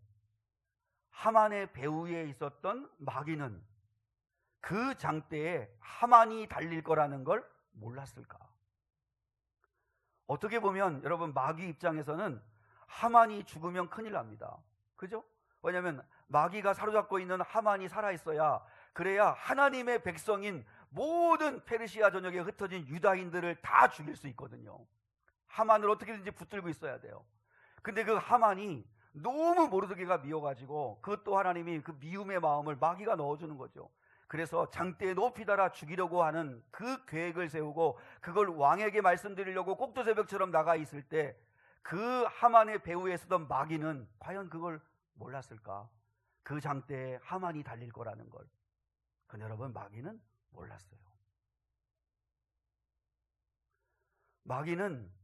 하만의 배후에 있었던 마귀는 그 장대에 하만이 달릴 거라는 걸 몰랐을까? 어떻게 보면 여러분, 마귀 입장에서는 하만이 죽으면 큰일 납니다. 그죠? 왜냐하면 마귀가 사로잡고 있는 하만이 살아있어야, 그래야 하나님의 백성인 모든 페르시아 전역에 흩어진 유다인들을 다 죽일 수 있거든요. 하만을 어떻게든지 붙들고 있어야 돼요. 근데 그 하만이 너무 모르드게가 미워가지고, 그것도 하나님이 그 미움의 마음을 마귀가 넣어주는 거죠. 그래서 장대에 높이 달아 죽이려고 하는 그 계획을 세우고, 그걸 왕에게 말씀드리려고 꼭두새벽처럼 나가 있을 때, 그 하만의 배후에 서던 마귀는 과연 그걸 몰랐을까? 그 장대에 하만이 달릴 거라는 걸. 근데 여러분, 마귀는 몰랐어요. 마귀는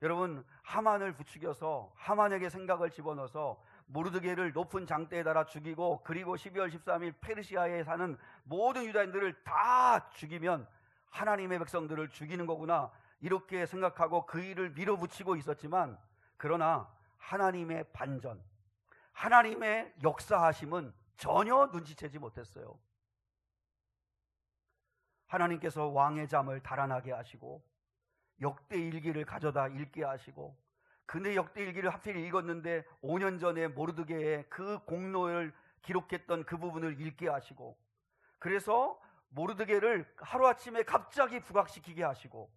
여러분, 하만을 부추겨서 하만에게 생각을 집어넣어서 모르드게를 높은 장대에 달아 죽이고, 그리고 12월 13일 페르시아에 사는 모든 유다인들을 다 죽이면 하나님의 백성들을 죽이는 거구나, 이렇게 생각하고 그 일을 밀어붙이고 있었지만, 그러나 하나님의 반전, 하나님의 역사하심은 전혀 눈치채지 못했어요. 하나님께서 왕의 잠을 달아나게 하시고, 역대일기를 가져다 읽게 하시고, 근데 역대일기를 하필 읽었는데 5년 전에 모르드게의 그 공로를 기록했던 그 부분을 읽게 하시고, 그래서 모르드게를 하루아침에 갑자기 부각시키게 하시고,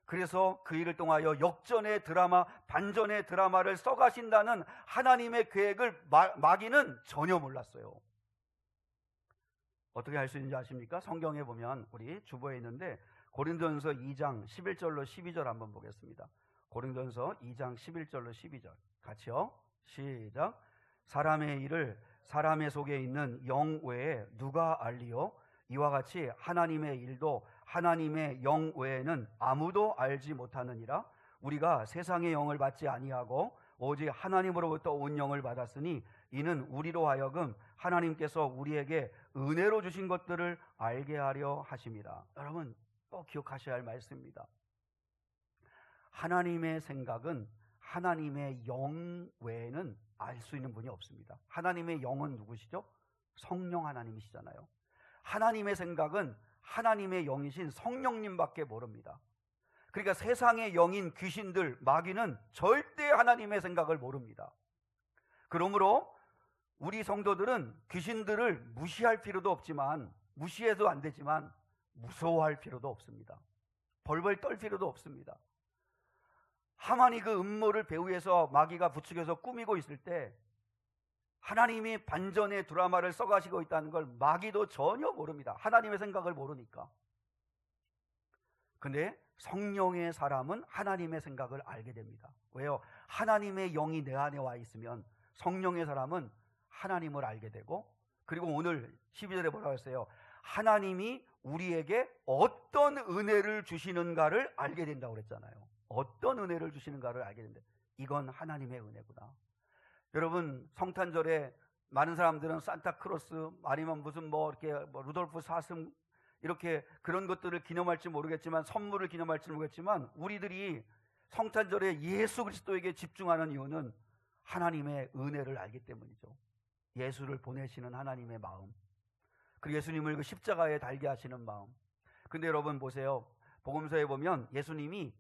그래서 그 일을 통하여 역전의 드라마, 반전의 드라마를 써가신다는 하나님의 계획을 마귀는 전혀 몰랐어요. 어떻게 할 수 있는지 아십니까? 성경에 보면, 우리 주보에 있는데 고린도전서 2장 11절로 12절 한번 보겠습니다. 고린도전서 2장 11절로 12절 같이요. 시작. 사람의 일을 사람의 속에 있는 영 외에 누가 알리요? 이와 같이 하나님의 일도 하나님의 영 외에는 아무도 알지 못하느니라. 우리가 세상의 영을 받지 아니하고 오직 하나님으로부터 온 영을 받았으니, 이는 우리로 하여금 하나님께서 우리에게 은혜로 주신 것들을 알게 하려 하심이라. 여러분, 꼭 기억하셔야 할 말씀입니다. 하나님의 생각은 하나님의 영 외에는 알 수 있는 분이 없습니다. 하나님의 영은 누구시죠? 성령 하나님이시잖아요. 하나님의 생각은 하나님의 영이신 성령님밖에 모릅니다. 그러니까 세상의 영인 귀신들, 마귀는 절대 하나님의 생각을 모릅니다. 그러므로 우리 성도들은 귀신들을 무시할 필요도 없지만, 무시해도 안 되지만 무서워할 필요도 없습니다. 벌벌 떨 필요도 없습니다. 하만이 그 음모를 배후에서 마귀가 부추겨서 꾸미고 있을 때 하나님이 반전의 드라마를 써가시고 있다는 걸 마귀도 전혀 모릅니다. 하나님의 생각을 모르니까. 근데 성령의 사람은 하나님의 생각을 알게 됩니다. 왜요? 하나님의 영이 내 안에 와 있으면 성령의 사람은 하나님을 알게 되고, 그리고 오늘 12절에 뭐라고 했어요? 하나님이 우리에게 어떤 은혜를 주시는가를 알게 된다고 그랬잖아요. 어떤 은혜를 주시는가를 알게 된다. 이건 하나님의 은혜구나. 여러분, 성탄절에 많은 사람들은 산타크로스 아니면 무슨 이렇게 루돌프 사슴 이렇게 그런 것들을 기념할지 모르겠지만, 선물을 기념할지 모르겠지만, 우리들이 성탄절에 예수 그리스도에게 집중하는 이유는 하나님의 은혜를 알기 때문이죠. 예수를 보내시는 하나님의 마음, 그리고 예수님을 그 십자가에 달게 하시는 마음. 근데 여러분 보세요. 복음서에 보면 예수님이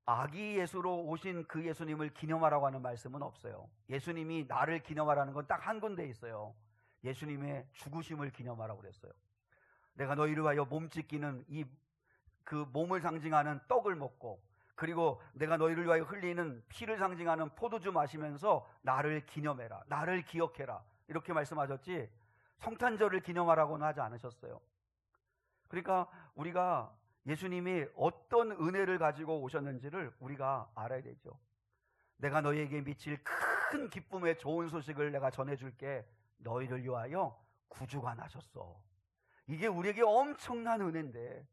아기 예수로 오신 그 예수님을 기념하라고 하는 말씀은 없어요. 예수님이 나를 기념하라는 건 딱 한 군데 있어요. 예수님의 죽으심을 기념하라고 그랬어요. 내가 너희를 위하여 몸 찢기는 이 그 몸을 상징하는 떡을 먹고, 그리고 내가 너희를 위하여 흘리는 피를 상징하는 포도주 마시면서 나를 기념해라, 나를 기억해라, 이렇게 말씀하셨지 성탄절을 기념하라고는 하지 않으셨어요. 그러니까 우리가 예수님이 어떤 은혜를 가지고 오셨는지를 우리가 알아야 되죠. 내가 너희에게 미칠 큰 기쁨의 좋은 소식을 내가 전해줄게. 너희를 위하여 구주가 나셨어. 이게 우리에게 엄청난 은혜인데,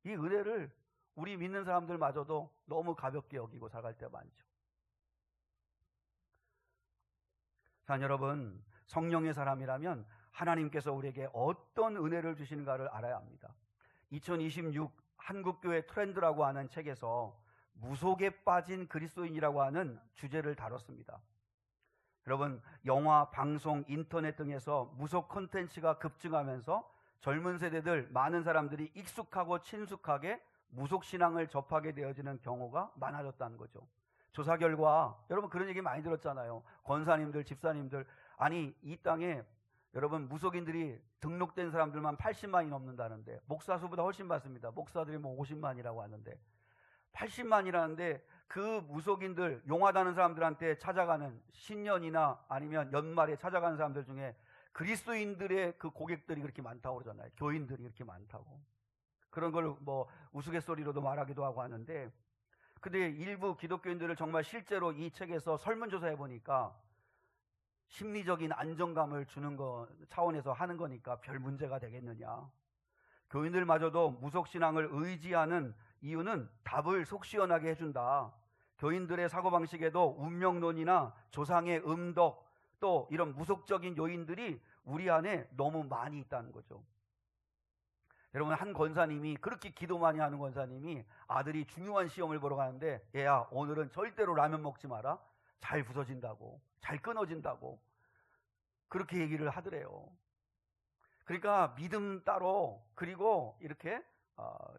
이 은혜를 우리 믿는 사람들마저도 너무 가볍게 여기고 살아갈 때가 많죠. 자, 여러분, 성령의 사람이라면 하나님께서 우리에게 어떤 은혜를 주시는가를 알아야 합니다. 2026 한국교회 트렌드라고 하는 책에서 무속에 빠진 그리스도인이라고 하는 주제를 다뤘습니다. 여러분, 영화, 방송, 인터넷 등에서 무속 콘텐츠가 급증하면서 젊은 세대들, 많은 사람들이 익숙하고 친숙하게 무속신앙을 접하게 되어지는 경우가 많아졌다는 거죠. 조사 결과 여러분 그런 얘기 많이 들었잖아요. 권사님들, 집사님들, 아니 이 땅에 여러분 무속인들이 등록된 사람들만 80만이 넘는다는데, 목사 수보다 훨씬 많습니다. 목사들이 뭐 50만이라고 하는데, 80만이라는데 그 무속인들, 용하다는 사람들한테 찾아가는 신년이나 아니면 연말에 찾아가는 사람들 중에 그리스도인들의 그 고객들이 그렇게 많다고 그러잖아요. 교인들이 그렇게 많다고. 그런 걸 뭐 우스갯소리로도 말하기도 하고 하는데, 근데 일부 기독교인들을 정말 실제로 이 책에서 설문조사해 보니까 심리적인 안정감을 주는 거 차원에서 하는 거니까 별 문제가 되겠느냐. 교인들마저도 무속신앙을 의지하는 이유는 답을 속 시원하게 해준다. 교인들의 사고방식에도 운명론이나 조상의 음덕, 또 이런 무속적인 요인들이 우리 안에 너무 많이 있다는 거죠. 여러분, 한 권사님이, 그렇게 기도 많이 하는 권사님이 아들이 중요한 시험을 보러 가는데, 얘야 오늘은 절대로 라면 먹지 마라, 잘 부서진다고, 잘 끊어진다고 그렇게 얘기를 하더래요. 그러니까 믿음 따로, 그리고 이렇게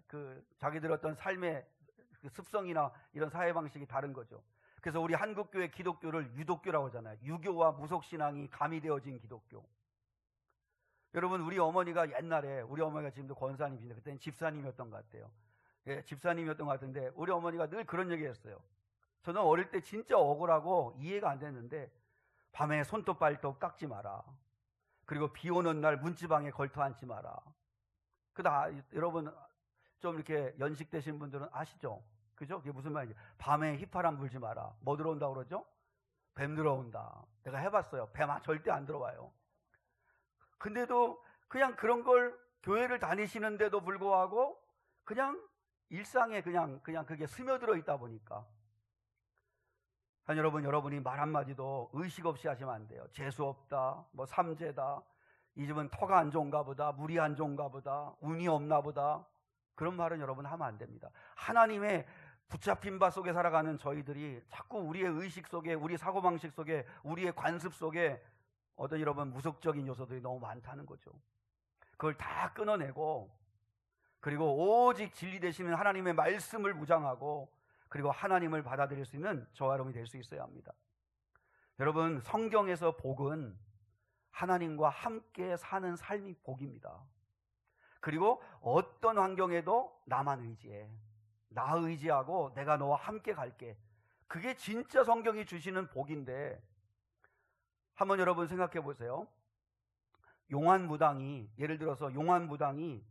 그 자기들 어떤 삶의 그 습성이나 이런 사회 방식이 다른 거죠. 그래서 우리 한국교회 기독교를 유독교라고 하잖아요. 유교와 무속신앙이 가미되어진 기독교. 여러분, 우리 어머니가 옛날에, 우리 어머니가 지금도 권사님이신데 그때는 집사님이었던 것 같아요. 예, 집사님이었던 것 같은데 우리 어머니가 늘 그런 얘기 했어요. 저는 어릴 때 진짜 억울하고 이해가 안 됐는데, 밤에 손톱 발톱 깎지 마라, 그리고 비 오는 날 문지방에 걸터 앉지 마라. 여러분 좀 이렇게 연식되신 분들은 아시죠? 그죠? 그게 무슨 말인지. 밤에 휘파람 불지 마라. 뭐 들어온다고 그러죠? 뱀 들어온다. 내가 해봤어요. 뱀 절대 안 들어와요. 근데도 그냥 그런 걸 교회를 다니시는데도 불구하고 그냥 일상에 그냥 그게 스며들어 있다 보니까, 여러분, 여러분이 말 한마디도 의식 없이 하시면 안 돼요. 재수 없다, 뭐 삼재다, 이 집은 터가 안 좋은가 보다, 물이 안 좋은가 보다, 운이 없나 보다, 그런 말은 여러분 하면 안 됩니다. 하나님의 붙잡힌 바 속에 살아가는 저희들이 자꾸 우리의 의식 속에, 우리 사고방식 속에, 우리의 관습 속에 어떤 여러분 무속적인 요소들이 너무 많다는 거죠. 그걸 다 끊어내고, 그리고 오직 진리 되시는 하나님의 말씀을 무장하고, 그리고 하나님을 받아들일 수 있는 저와 여러분이 될 수 있어야 합니다. 여러분, 성경에서 복은 하나님과 함께 사는 삶이 복입니다. 그리고 어떤 환경에도 나만 의지해, 나 의지하고 내가 너와 함께 갈게, 그게 진짜 성경이 주시는 복인데, 한번 여러분 생각해 보세요. 용환무당이, 예를 들어서 용환무당이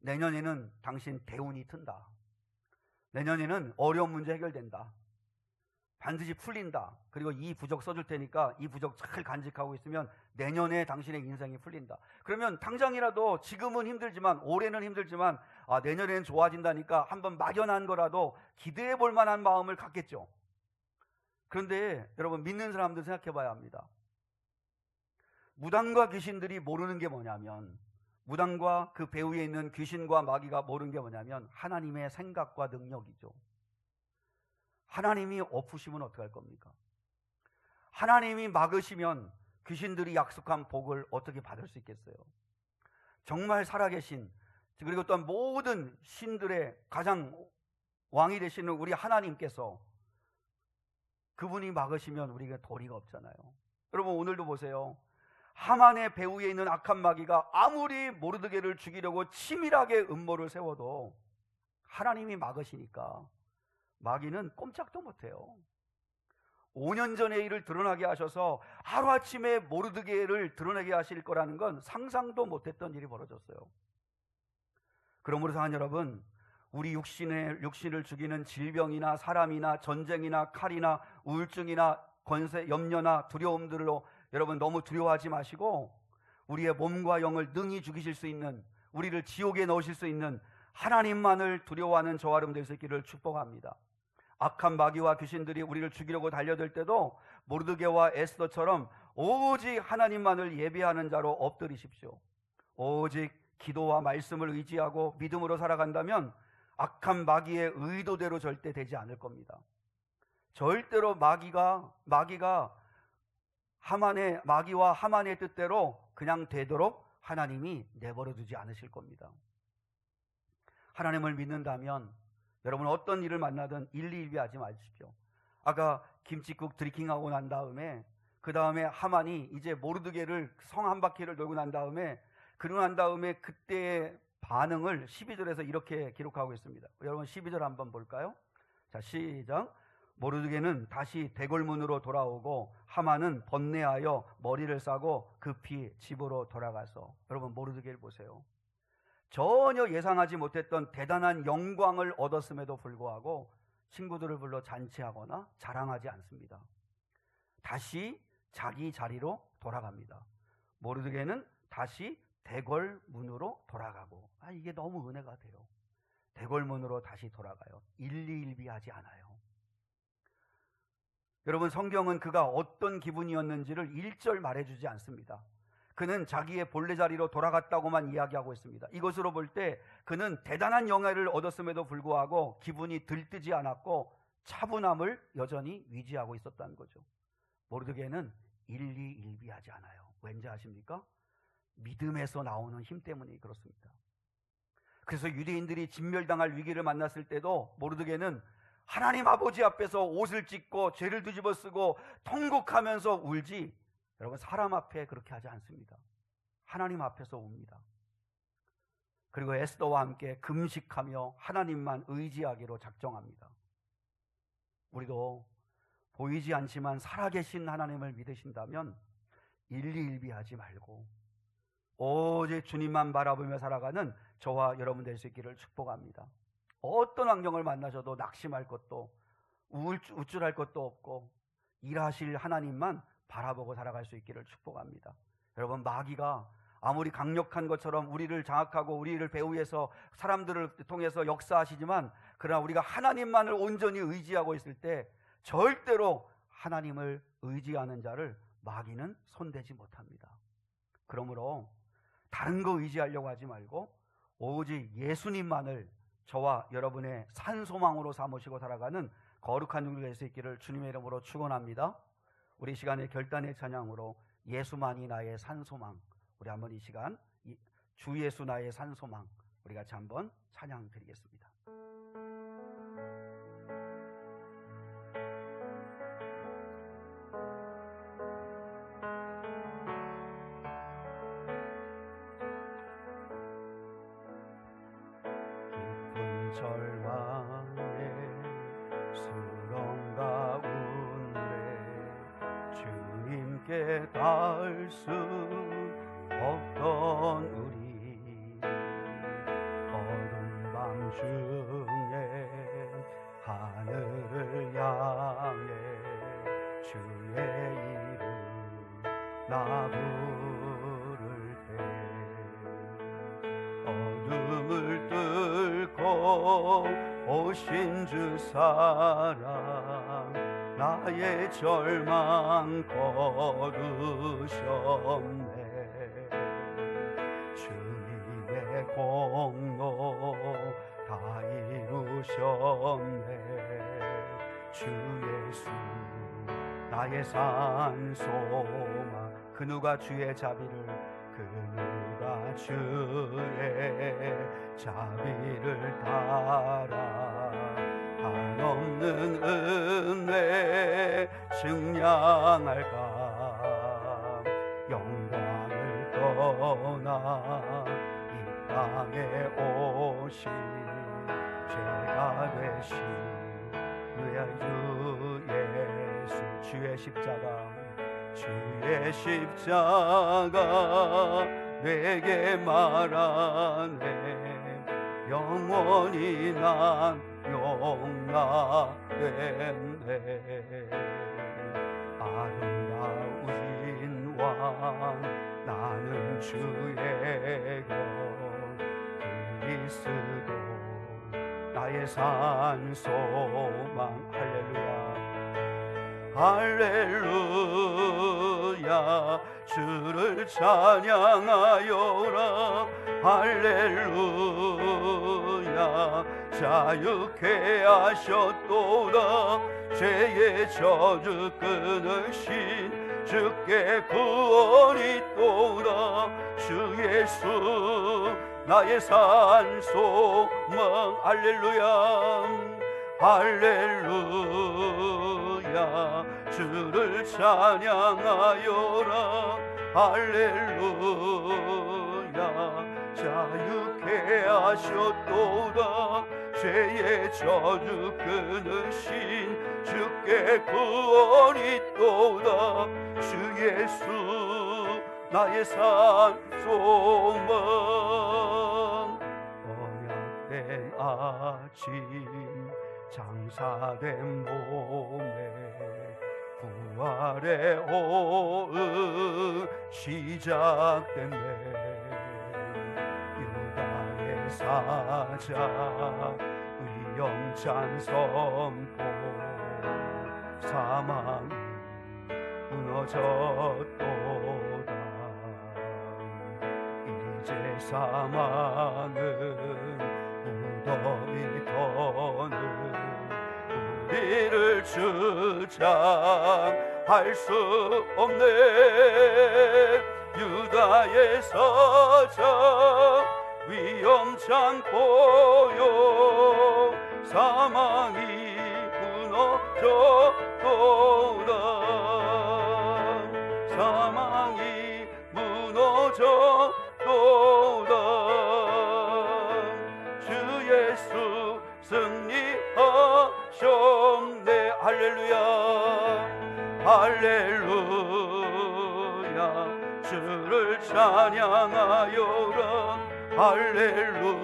내년에는 당신 대운이 튼다, 내년에는 어려운 문제 해결된다, 반드시 풀린다, 그리고 이 부적 써줄 테니까 이 부적 잘 간직하고 있으면 내년에 당신의 인생이 풀린다. 그러면 당장이라도 지금은 힘들지만, 올해는 힘들지만, 내년에는 좋아진다니까 한번 막연한 거라도 기대해 볼 만한 마음을 갖겠죠. 그런데 여러분, 믿는 사람들 생각해 봐야 합니다. 무당과 귀신들이 모르는 게 뭐냐면, 무당과 그 배후에 있는 귀신과 마귀가 모르는 게 뭐냐면 하나님의 생각과 능력이죠. 하나님이 엎으시면 어떡할 겁니까? 하나님이 막으시면 귀신들이 약속한 복을 어떻게 받을 수 있겠어요? 정말 살아계신, 그리고 또한 모든 신들의 가장 왕이 되시는 우리 하나님께서, 그분이 막으시면 우리가 도리가 없잖아요. 여러분, 오늘도 보세요. 하만의 배후에 있는 악한 마귀가 아무리 모르드게를 죽이려고 치밀하게 음모를 세워도 하나님이 막으시니까 마귀는 꼼짝도 못해요. 5년 전의 일을 드러나게 하셔서 하루아침에 모르드게를 드러내게 하실 거라는 건 상상도 못했던 일이 벌어졌어요. 그러므로 사랑하는 여러분, 우리 육신을 죽이는 질병이나 사람이나 전쟁이나 칼이나 우울증이나 권세, 염려나 두려움들로 여러분 너무 두려워하지 마시고, 우리의 몸과 영을 능히 죽이실 수 있는, 우리를 지옥에 넣으실 수 있는 하나님만을 두려워하는 저와 여러분 될 수 있기를 축복합니다. 악한 마귀와 귀신들이 우리를 죽이려고 달려들 때도 모르드게와 에스더처럼 오직 하나님만을 예배하는 자로 엎드리십시오. 오직 기도와 말씀을 의지하고 믿음으로 살아간다면 악한 마귀의 의도대로 절대 되지 않을 겁니다. 절대로 마귀와 하만의 뜻대로 그냥 되도록 하나님이 내버려 두지 않으실 겁니다. 하나님을 믿는다면 여러분 어떤 일을 만나든 일리일비하지 마십시오. 아까 김칫국 드리킹하고 난 다음에 그 다음에 하만이 이제 모르드게를 성 한 바퀴를 돌고 난 다음에 그때의 반응을 12절에서 이렇게 기록하고 있습니다. 여러분 12절 한번 볼까요? 자, 시작. 모르드게는 다시 대궐문으로 돌아오고 하만은 번뇌하여 머리를 싸고 급히 집으로 돌아가서, 여러분 모르드게를 보세요. 전혀 예상하지 못했던 대단한 영광을 얻었음에도 불구하고 친구들을 불러 잔치하거나 자랑하지 않습니다. 다시 자기 자리로 돌아갑니다. 모르드게는 다시 대궐문으로 돌아가고, 이게 너무 은혜가 돼요. 대궐문으로 다시 돌아가요. 일리일비하지 않아요. 여러분 성경은 그가 어떤 기분이었는지를 1절 말해주지 않습니다. 그는 자기의 본래 자리로 돌아갔다고만 이야기하고 있습니다. 이것으로 볼 때 그는 대단한 영예를 얻었음에도 불구하고 기분이 들뜨지 않았고 차분함을 여전히 유지하고 있었다는 거죠. 모르드게는 일리일비하지 않아요. 왠지 아십니까? 믿음에서 나오는 힘 때문에 그렇습니다. 그래서 유대인들이 진멸당할 위기를 만났을 때도 모르드게는 하나님 아버지 앞에서 옷을 찢고 죄를 뒤집어 쓰고 통곡하면서 울지, 여러분 사람 앞에 그렇게 하지 않습니다. 하나님 앞에서 웁니다. 그리고 에스더와 함께 금식하며 하나님만 의지하기로 작정합니다. 우리도 보이지 않지만 살아계신 하나님을 믿으신다면 일리일비하지 말고 오직 주님만 바라보며 살아가는 저와 여러분 될 수 있기를 축복합니다. 어떤 환경을 만나셔도 낙심할 것도 우쭐할 것도 없고 일하실 하나님만 바라보고 살아갈 수 있기를 축복합니다. 여러분 마귀가 아무리 강력한 것처럼 우리를 장악하고 우리를 배후에서 사람들을 통해서 역사하시지만, 그러나 우리가 하나님만을 온전히 의지하고 있을 때 절대로 하나님을 의지하는 자를 마귀는 손대지 못합니다. 그러므로 다른 거 의지하려고 하지 말고 오직 예수님만을 저와 여러분의 산소망으로 삼으시고 살아가는 거룩한 종들 될 수 있기를 주님의 이름으로 축원합니다. 우리 시간의 결단의 찬양으로 예수만이 나의 산소망, 우리 한번 이 시간 주 예수 나의 산소망 우리 같이 한번 찬양 드리겠습니다. 깊은 절망에 수렁 가운데 주님께 닿을 수 없던 우리, 어두운 밤 중에 하늘을 향해 주의 이름 나 부를 때, 어둠을 뚫고 오신 주 사랑 나의 절망 거두셨네. 주님의 공로 다 이루셨네. 주 예수 나의 산소망, 그 누가 주의 자비를, 그 누가 주의 자비를 따라 한없는 은혜 증량할까. 영광을 떠나 이 땅에 오신 되신 주 예수, 주의 십자가, 주의 십자가 내게 말하네, 영원히 난 용납됐네. 아름다우신 왕 나는 주의 것 그리스도 나의 산 소망. 할렐루야 할렐루야 주를 찬양하여라. 할렐루야 자유케 하셨도다. 죄의 저주 끊으신 주께 구원이 있도다. 주 예수 나의 산 소망. 할렐루야 할렐루야 주를 찬양하여라. 할렐루야 자유케 하셨도다. 죄의 저주 끊으신 주께 구원이 있도다. 주 예수 나의 산 소망. 언약된 아침 장사된 몸에 부활의 호흡 시작됐네. 유다의 사자 위엄찬 선포. 사망이 무너졌도다. 이제 사망은 무덤이 더는 우리를 주장할 수 없네. 유다의 사자 위엄찬 고요. 사망이 무너졌도다. 사망이 무너졌도다. 주 예수 승리하셨네. 할렐루야 할렐루야 주를 찬양하여라. 할렐루야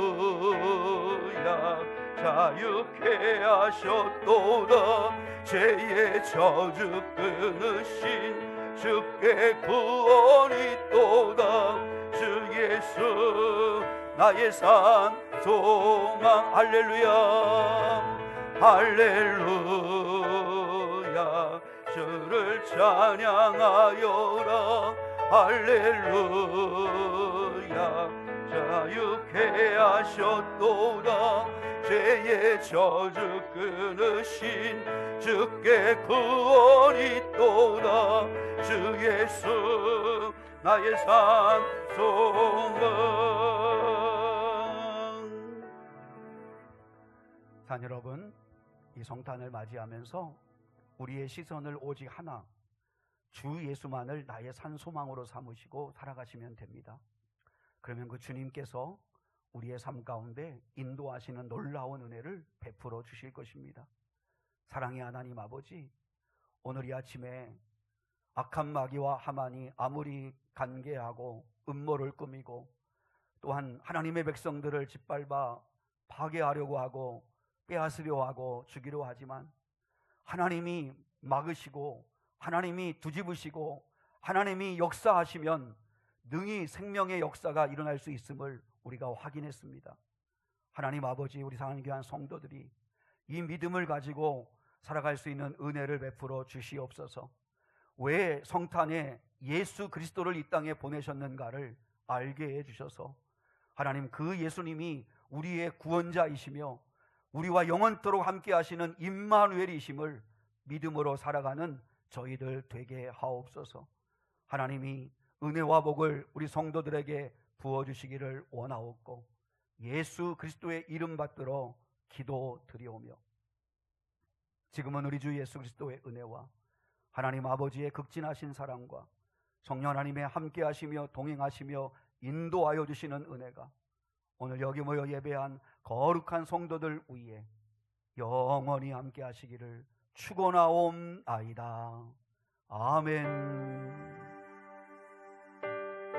자유케 하셨도다. 죄의 저주 끊으신 주께 구원이 있도다. 주 예수 나의 산 소망. 할렐루야 할렐루야 주를 찬양하여라. 할렐루야 자유케 하셨도다. 죄의 저주 끊으신 주께 구원이 있도다. 주 예수 나의 산 소망. 산 여러분, 이 성탄을 맞이하면서 우리의 시선을 오직 하나, 주 예수만을 나의 산 소망으로 삼으시고 살아가시면 됩니다. 그러면 그 주님께서 우리의 삶 가운데 인도하시는 놀라운 은혜를 베풀어 주실 것입니다. 사랑의 하나님 아버지, 오늘 이 아침에 악한 마귀와 하만이 아무리 간계하고 음모를 꾸미고 또한 하나님의 백성들을 짓밟아 파괴하려고 하고 빼앗으려 하고 죽이려 하지만 하나님이 막으시고 하나님이 뒤집으시고 하나님이 역사하시면 능히 생명의 역사가 일어날 수 있음을 우리가 확인했습니다. 하나님 아버지, 우리 사랑하는 귀한 성도들이 이 믿음을 가지고 살아갈 수 있는 은혜를 베풀어 주시옵소서. 왜 성탄에 예수 그리스도를 이 땅에 보내셨는가를 알게 해주셔서 하나님 그 예수님이 우리의 구원자이시며 우리와 영원토록 함께 하시는 임마누엘이심을 믿음으로 살아가는 저희들 되게 하옵소서. 하나님이 은혜와 복을 우리 성도들에게 부어주시기를 원하옵고 예수 그리스도의 이름 받들어 기도드리오며, 지금은 우리 주 예수 그리스도의 은혜와 하나님 아버지의 극진하신 사랑과 성령 하나님의 함께 하시며 동행하시며 인도하여 주시는 은혜가 오늘 여기 모여 예배한 거룩한 성도들 위에 영원히 함께 하시기를 축원하옵나이다. 아멘.